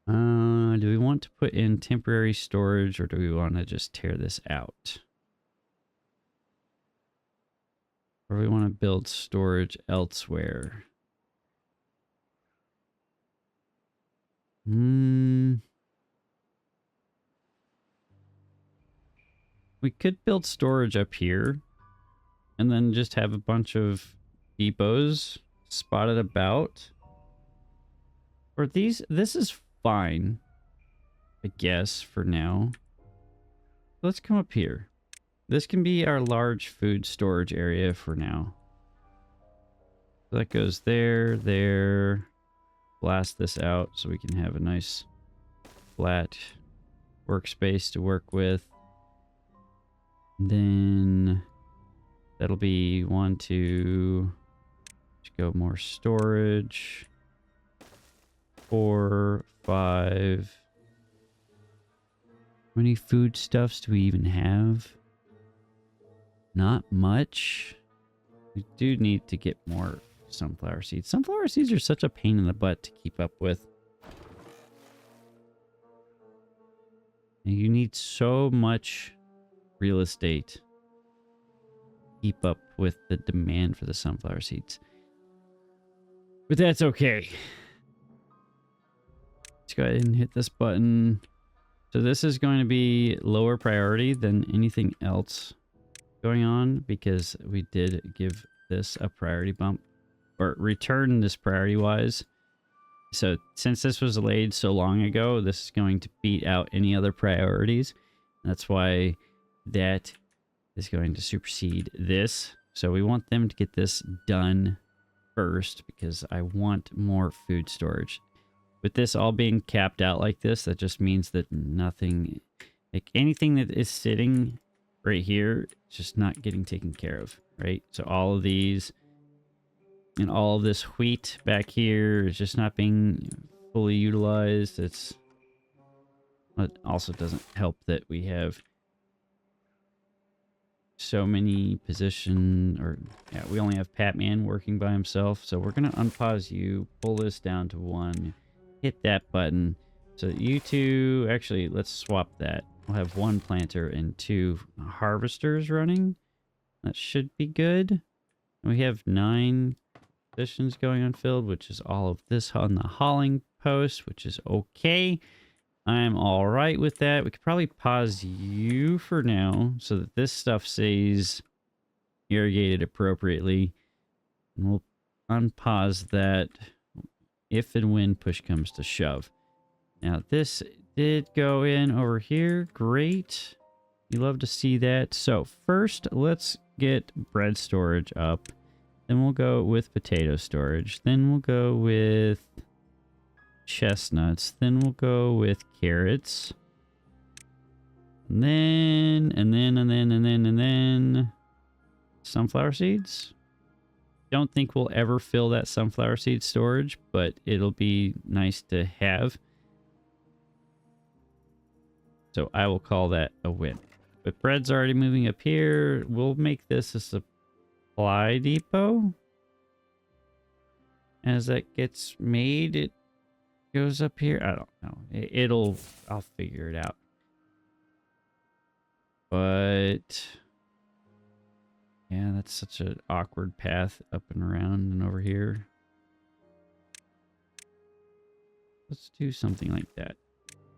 Do we want to put in temporary storage, or do we want to just tear this out? Or we want to build storage elsewhere? We could build storage up here and then just have a bunch of depots spotted about. Or this is fine, I guess, for now. Let's come up here. This can be our large food storage area for now. So that goes there. Blast this out so we can have a nice flat workspace to work with. And then that'll be 1, 2. Let's go more storage. 4, 5. How many foodstuffs do we even have? Not much. We do need to get more sunflower seeds. Sunflower seeds are such a pain in the butt to keep up with. And you need so much real estate to keep up with the demand for the sunflower seeds. But that's okay. Let's go ahead and hit this button. So this is going to be lower priority than anything else going on, because we did give this a priority bump, or return this priority wise. So since this was laid so long ago, this is going to beat out any other priorities. That's why that is going to supersede this. So we want them to get this done first because I want more food storage. With this all being capped out like this, that just means that nothing, like anything that is sitting right here, is just not getting taken care of, right? So all of these and all of this wheat back here is just not being fully utilized. It also doesn't help that we have so many we only have Patman working by himself. So we're going to unpause you, pull this down to 1, hit that button. So you two, actually, let's swap that. We'll have 1 planter and 2 harvesters running. That should be good. We have 9 positions going unfilled, which is all of this on the hauling post, which is okay. I'm all right with that. We could probably pause you for now so that this stuff stays irrigated appropriately. And we'll unpause that if and when push comes to shove. Now, this did go in over here. Great. You love to see that. So first, let's get bread storage up. Then we'll go with potato storage. Then we'll go with chestnuts. Then we'll go with carrots. And then sunflower seeds. Don't think we'll ever fill that sunflower seed storage, but it'll be nice to have. So I will call that a win. But bread's already moving up here. We'll make this a supply depot. As that gets made, it goes up here. I don't know. I'll figure it out. But yeah, that's such an awkward path up and around and over here. Let's do something like that.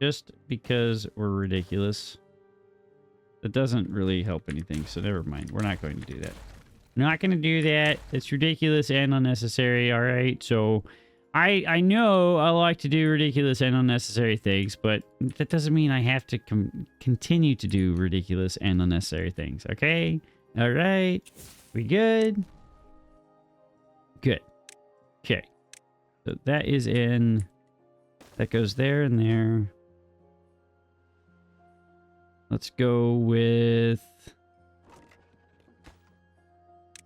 Just because we're ridiculous. That doesn't really help anything, so never mind. We're not going to do that. Not going to do that. It's ridiculous and unnecessary, all right? So I know I like to do ridiculous and unnecessary things, but that doesn't mean I have to continue to do ridiculous and unnecessary things, okay? All right. We good? Good. Okay. So that is in. That goes there and there. Let's go with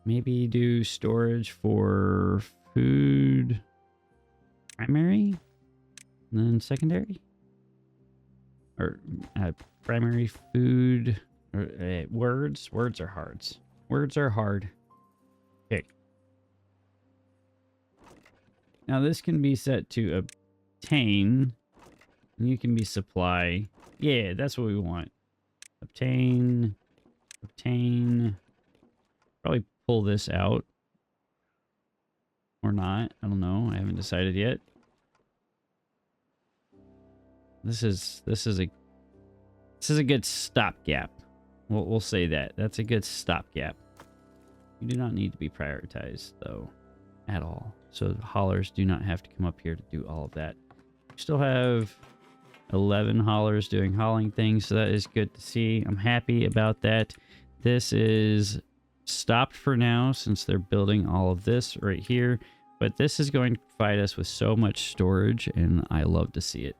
maybe do storage for food primary and then secondary, or primary food or words are hard. Okay, now this can be set to obtain and you can be supply. Yeah, that's what we want. Obtain. Probably pull this out. Or not. I don't know. I haven't decided yet. This is a good stopgap. We'll say that. That's a good stopgap. You do not need to be prioritized though at all. So the haulers do not have to come up here to do all of that. We still have 11 haulers doing hauling things, so that is good to see. I'm happy about that. This is stopped for now since they're building all of this right here, but this is going to provide us with so much storage, and I love to see it.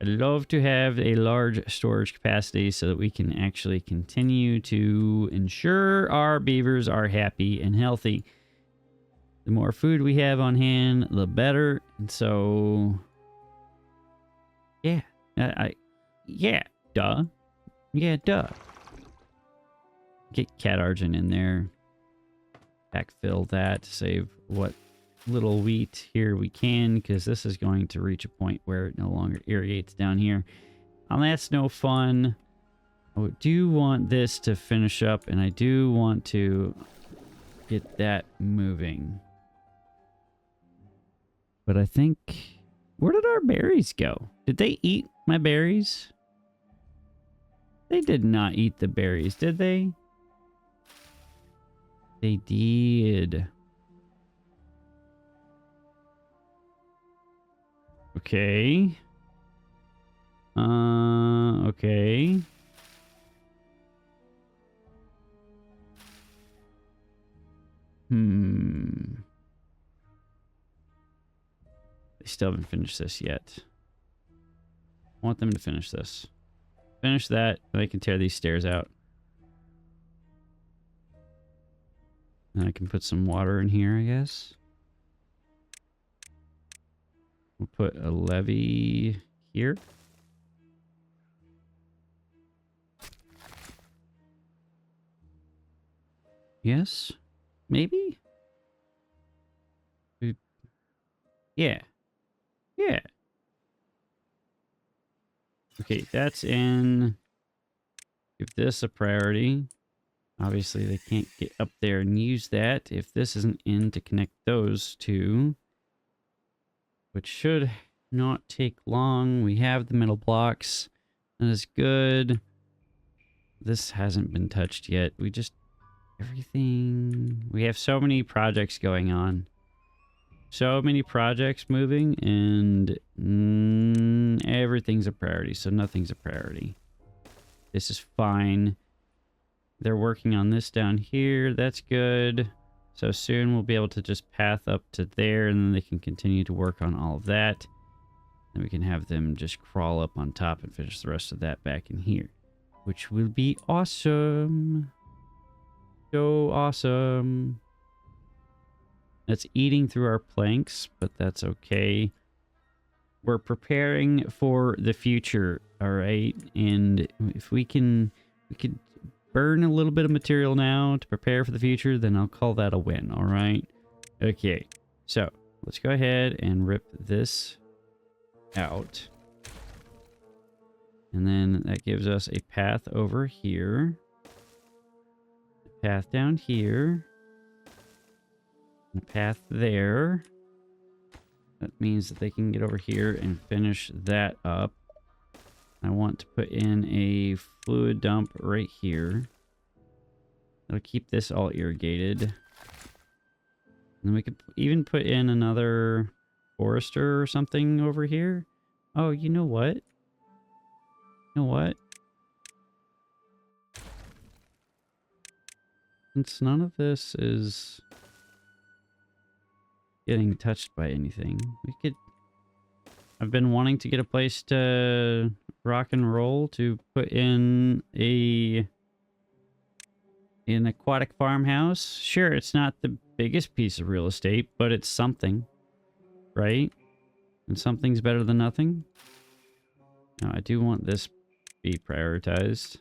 I love to have a large storage capacity so that we can actually continue to ensure our beavers are happy and healthy. The more food we have on hand, the better. And so yeah, duh. Get cat argent in there. Backfill that to save what little wheat here we can, because this is going to reach a point where it no longer irrigates down here. And that's no fun. I do want this to finish up, and I do want to get that moving. But I think... where did our berries go? Did they eat my berries? They did not eat the berries, did they? They did. Okay. Okay. They still haven't finished this yet. I want them to finish this. Finish that, then I can tear these stairs out. And I can put some water in here, I guess. We'll put a levee here. Yes? Maybe? Yeah. Yeah. Okay, that's in. Give this a priority. Obviously, they can't get up there and use that if this isn't in to connect those two. Which should not take long. We have the metal blocks. That is good. This hasn't been touched yet. We just... Everything... We have so many projects going on. So many projects moving, and everything's a priority, so nothing's a priority. This is fine. They're working on this down here. That's good. So soon we'll be able to just path up to there, and then they can continue to work on all of that. Then we can have them just crawl up on top and finish the rest of that back in here, which will be awesome. So awesome. That's eating through our planks, but that's okay. We're preparing for the future, all right? And if we could burn a little bit of material now to prepare for the future, then I'll call that a win, all right? Okay, so let's go ahead and rip this out. And then that gives us a path over here. A path down here. And a path there. That means that they can get over here and finish that up. I want to put in a fluid dump right here. That'll keep this all irrigated. And then we could even put in another forester or something over here. Oh, you know what? You know what? Since none of this is getting touched by anything, we could... I've been wanting to get a place to rock and roll, to put in an aquatic farmhouse. Sure, it's not the biggest piece of real estate, but it's something, right? And something's better than nothing. Now, I do want this to be prioritized.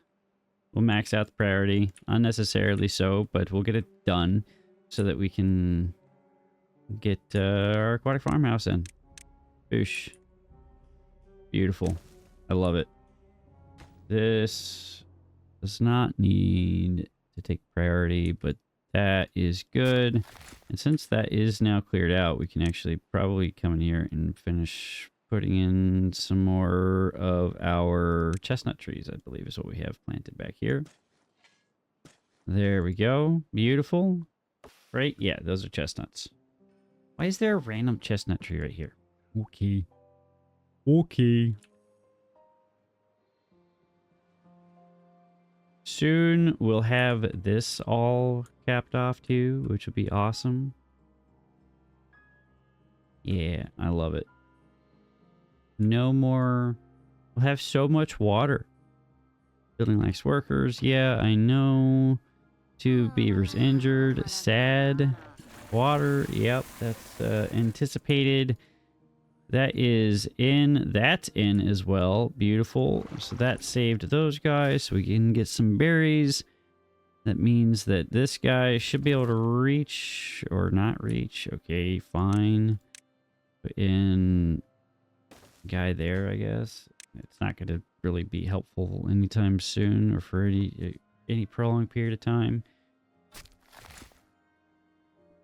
We'll max out the priority, unnecessarily so, but we'll get it done so that we can get our aquatic farmhouse in. Boosh. Beautiful. I love it. This does not need to take priority, but that is good. And since that is now cleared out, we can actually probably come in here and finish putting in some more of our chestnut trees, I believe is what we have planted back here. There we go. Beautiful. Right? Yeah, those are chestnuts. Why is there a random chestnut tree right here? Okay. Okay. Soon we'll have this all capped off too, which will be awesome. Yeah, I love it. No more... We'll have so much water. Building likes workers. Yeah, I know. 2 beavers injured. Sad. Water. Yep, that's anticipated. That is in. That's in as well. Beautiful. So that saved those guys. So we can get some berries. That means that this guy should be able to reach or not reach. Okay, fine. Put in guy there, I guess. It's not going to really be helpful anytime soon or for any prolonged period of time.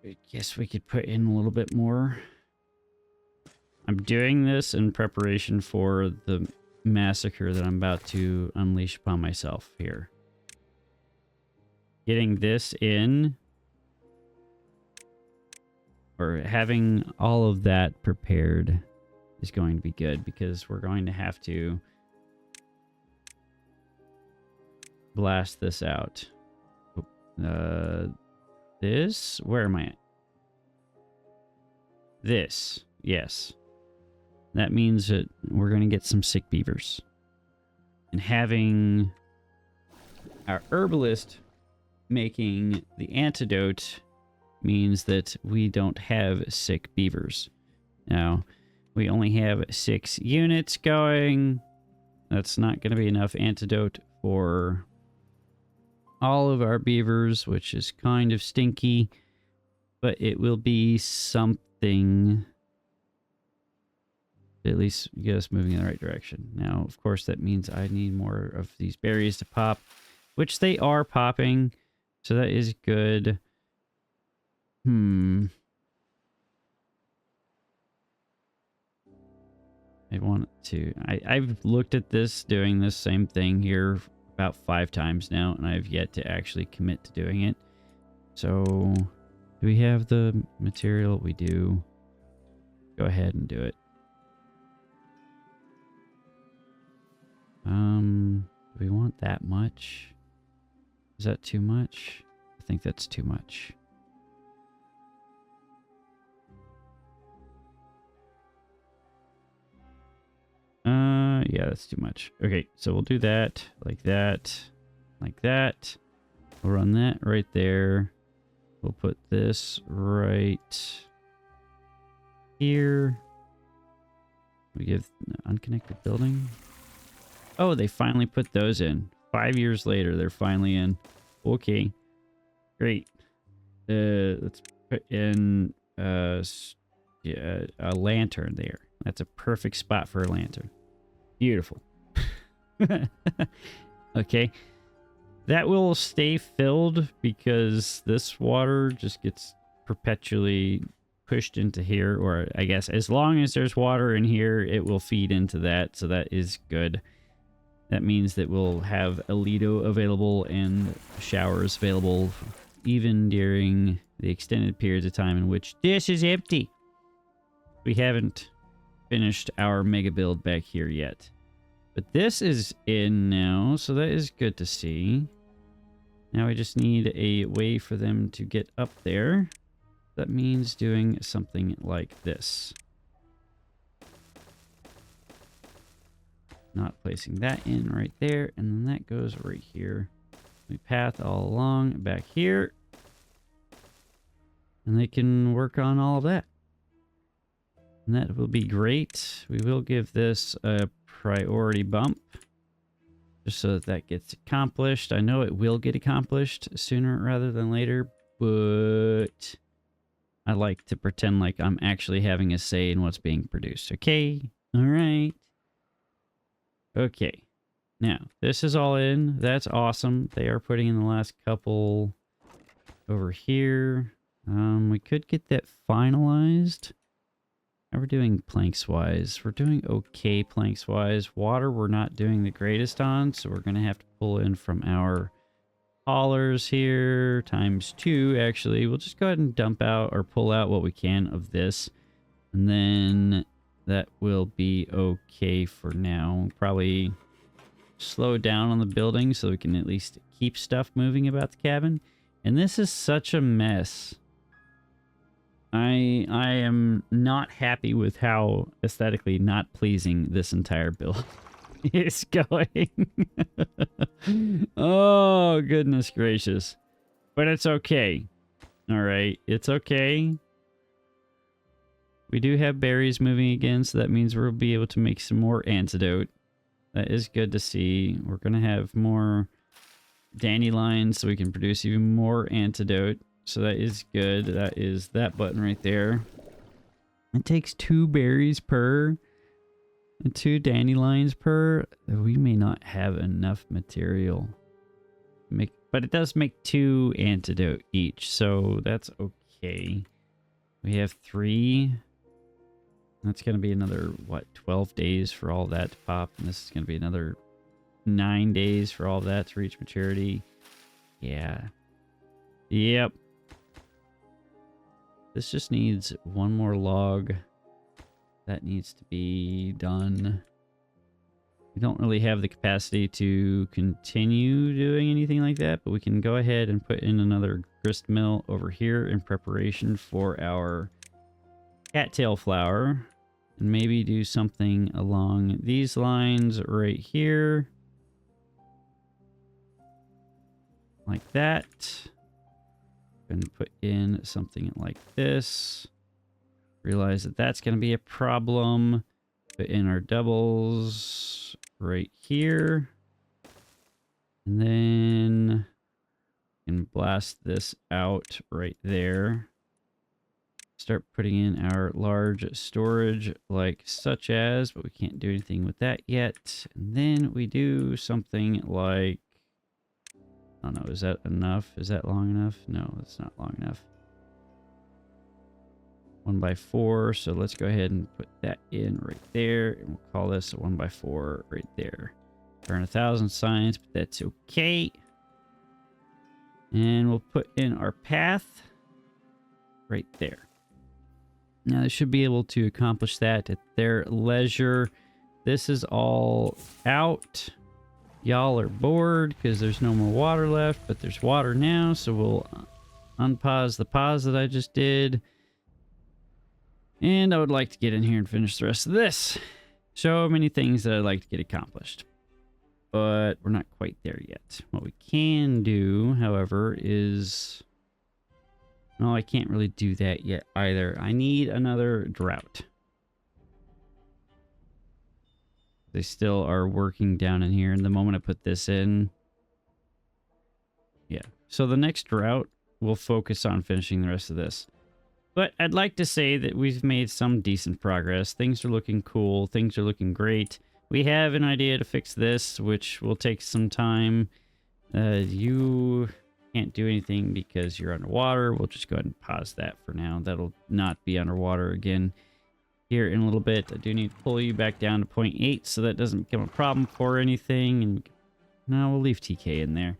I guess we could put in a little bit more. I'm doing this in preparation for the massacre that I'm about to unleash upon myself here. Getting this in, or having all of that prepared, is going to be good, because we're going to have to blast this out. This, where am I at? This, yes. That means that we're going to get some sick beavers. And having our herbalist making the antidote means that we don't have sick beavers. Now, we only have 6 units going. That's not going to be enough antidote for all of our beavers, which is kind of stinky, but it will be something to at least get us moving in the right direction. Now, of course, that means I need more of these berries to pop, which they are popping, so that is good. I want to... I've looked at this, doing this same thing here about 5 times now, and I've yet to actually commit to doing it. So, do we have the material? We do. Go ahead and do it. Do we want that much? Is that too much? I think that's too much. Yeah, that's too much. Okay, so we'll do that, like that, like that. We'll run that right there. We'll put this right here. We give unconnected building. Oh, they finally put those in. 5 years later, they're finally in. Okay, great. Let's put in a lantern there. That's a perfect spot for a lantern. Beautiful. Okay. That will stay filled because this water just gets perpetually pushed into here. Or I guess as long as there's water in here, it will feed into that. So that is good. That means that we'll have a Lido available and showers available even during the extended periods of time in which this is empty. We haven't finished our mega build back here yet, but this is in now, so that is good to see. Now we just need a way for them to get up there. That means doing something like this. Not placing that in right there, and then that goes right here. We path all along back here, and they can work on all of that. And that will be great. We will give this a priority bump, just so that that gets accomplished. I know it will get accomplished sooner rather than later, but I like to pretend like I'm actually having a say in what's being produced. Okay? All right. Okay. Now, this is all in. That's awesome. They are putting in the last couple over here. We could get that finalized. How are we doing planks-wise? We're doing okay planks-wise. Water we're not doing the greatest on, so we're going to have to pull in from our haulers here. ×2, actually. We'll just go ahead and dump out or pull out what we can of this. And then that will be okay for now. We'll probably slow down on the building so we can at least keep stuff moving about the cabin. And this is such a mess. I am not happy with how aesthetically not pleasing this entire build is going. Oh, goodness gracious. But it's okay. All right, it's okay. We do have berries moving again, so that means we'll be able to make some more antidote. That is good to see. We're going to have more dandelions so we can produce even more antidote. So that is good. That is that button right there. It takes 2 berries per and 2 dandelions per. We may not have enough material. But it does make 2 antidote each, so that's okay. We have 3. That's going to be another, what, 12 days for all that to pop. And this is going to be another 9 days for all that to reach maturity. Yeah. Yep. This just needs 1 more log That needs to be done. We don't really have the capacity to continue doing anything like that, but we can go ahead and put in another grist mill over here in preparation for our cattail flour. And maybe do something along these lines right here. Like that. And put in something like this. Realize that that's going to be a problem. Put in our doubles right here. And then we can blast this out right there. Start putting in our large storage like such as, but we can't do anything with that yet. And then we do something like, I don't know, is that enough? Is that long enough? No, it's not long enough. 1x4, so let's go ahead and put that in right there, and we'll call this a 1x4 right there. Burn 1,000 signs, but that's okay. And we'll put in our path right there. Now they should be able to accomplish that at their leisure. This is all out. Y'all are bored because there's no more water left, but there's water now, so we'll unpause the pause that I just did. And I would like to get in here and finish the rest of this. So many things that I'd like to get accomplished, but we're not quite there yet. What we can do, however, is... No, I can't really do that yet either. I need another drought. They still are working down in here. And the moment I put this in... Yeah. So the next drought, we'll focus on finishing the rest of this. But I'd like to say that we've made some decent progress. Things are looking cool. Things are looking great. We have an idea to fix this, which will take some time. You can't do anything because you're underwater. We'll just go ahead and pause that for now. That'll not be underwater again here in a little bit. I do need to pull you back down to 0.8 so that doesn't become a problem for anything. And no, we'll leave TK in there.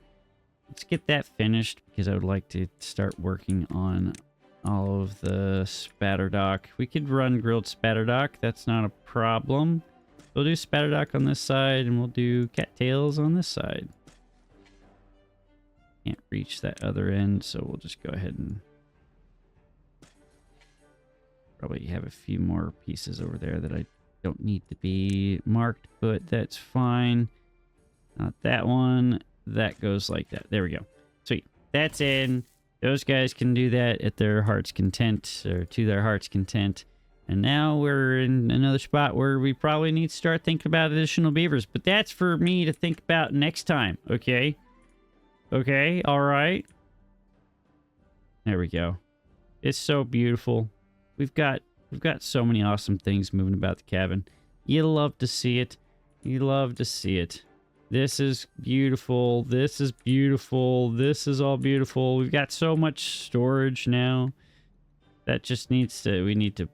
Let's get that finished because I would like to start working on all of the spatterdock. We could run grilled spatterdock. That's not a problem. We'll do spatterdock on this side and we'll do cattails on this side. Can't reach that other end, so we'll just go ahead and probably have a few more pieces over there that I don't need to be marked, but that's fine. Not that one. That goes like that. There we go. Sweet. That's in. Those guys can do that at their heart's content, or to their heart's content. And now we're in another spot where we probably need to start thinking about additional beavers, but that's for me to think about next time, okay? Okay, all right. There we go. It's so beautiful. We've got so many awesome things moving about the cabin. You love to see it. You love to see it. This is beautiful. This is beautiful. This is all beautiful. We've got so much storage now. That just needs to, we need to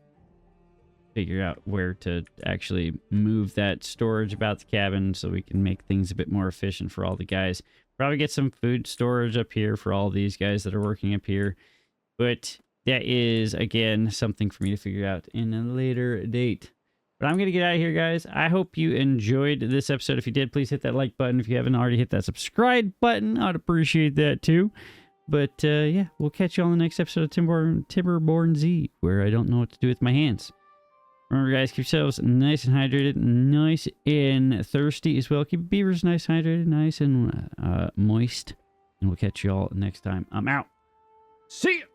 figure out where to actually move that storage about the cabin so we can make things a bit more efficient for all the guys. Probably get some food storage up here for all these guys that are working up here. But that is, again, something for me to figure out in a later date. But I'm going to get out of here, guys. I hope you enjoyed this episode. If you did, please hit that like button. If you haven't already hit that subscribe button, I'd appreciate that too. But yeah, we'll catch you on the next episode of Timberborn Z, where I don't know what to do with my hands. Remember, guys, keep yourselves nice and hydrated, nice and thirsty as well. Keep beavers nice and hydrated, nice and moist. And we'll catch you all next time. I'm out. See ya!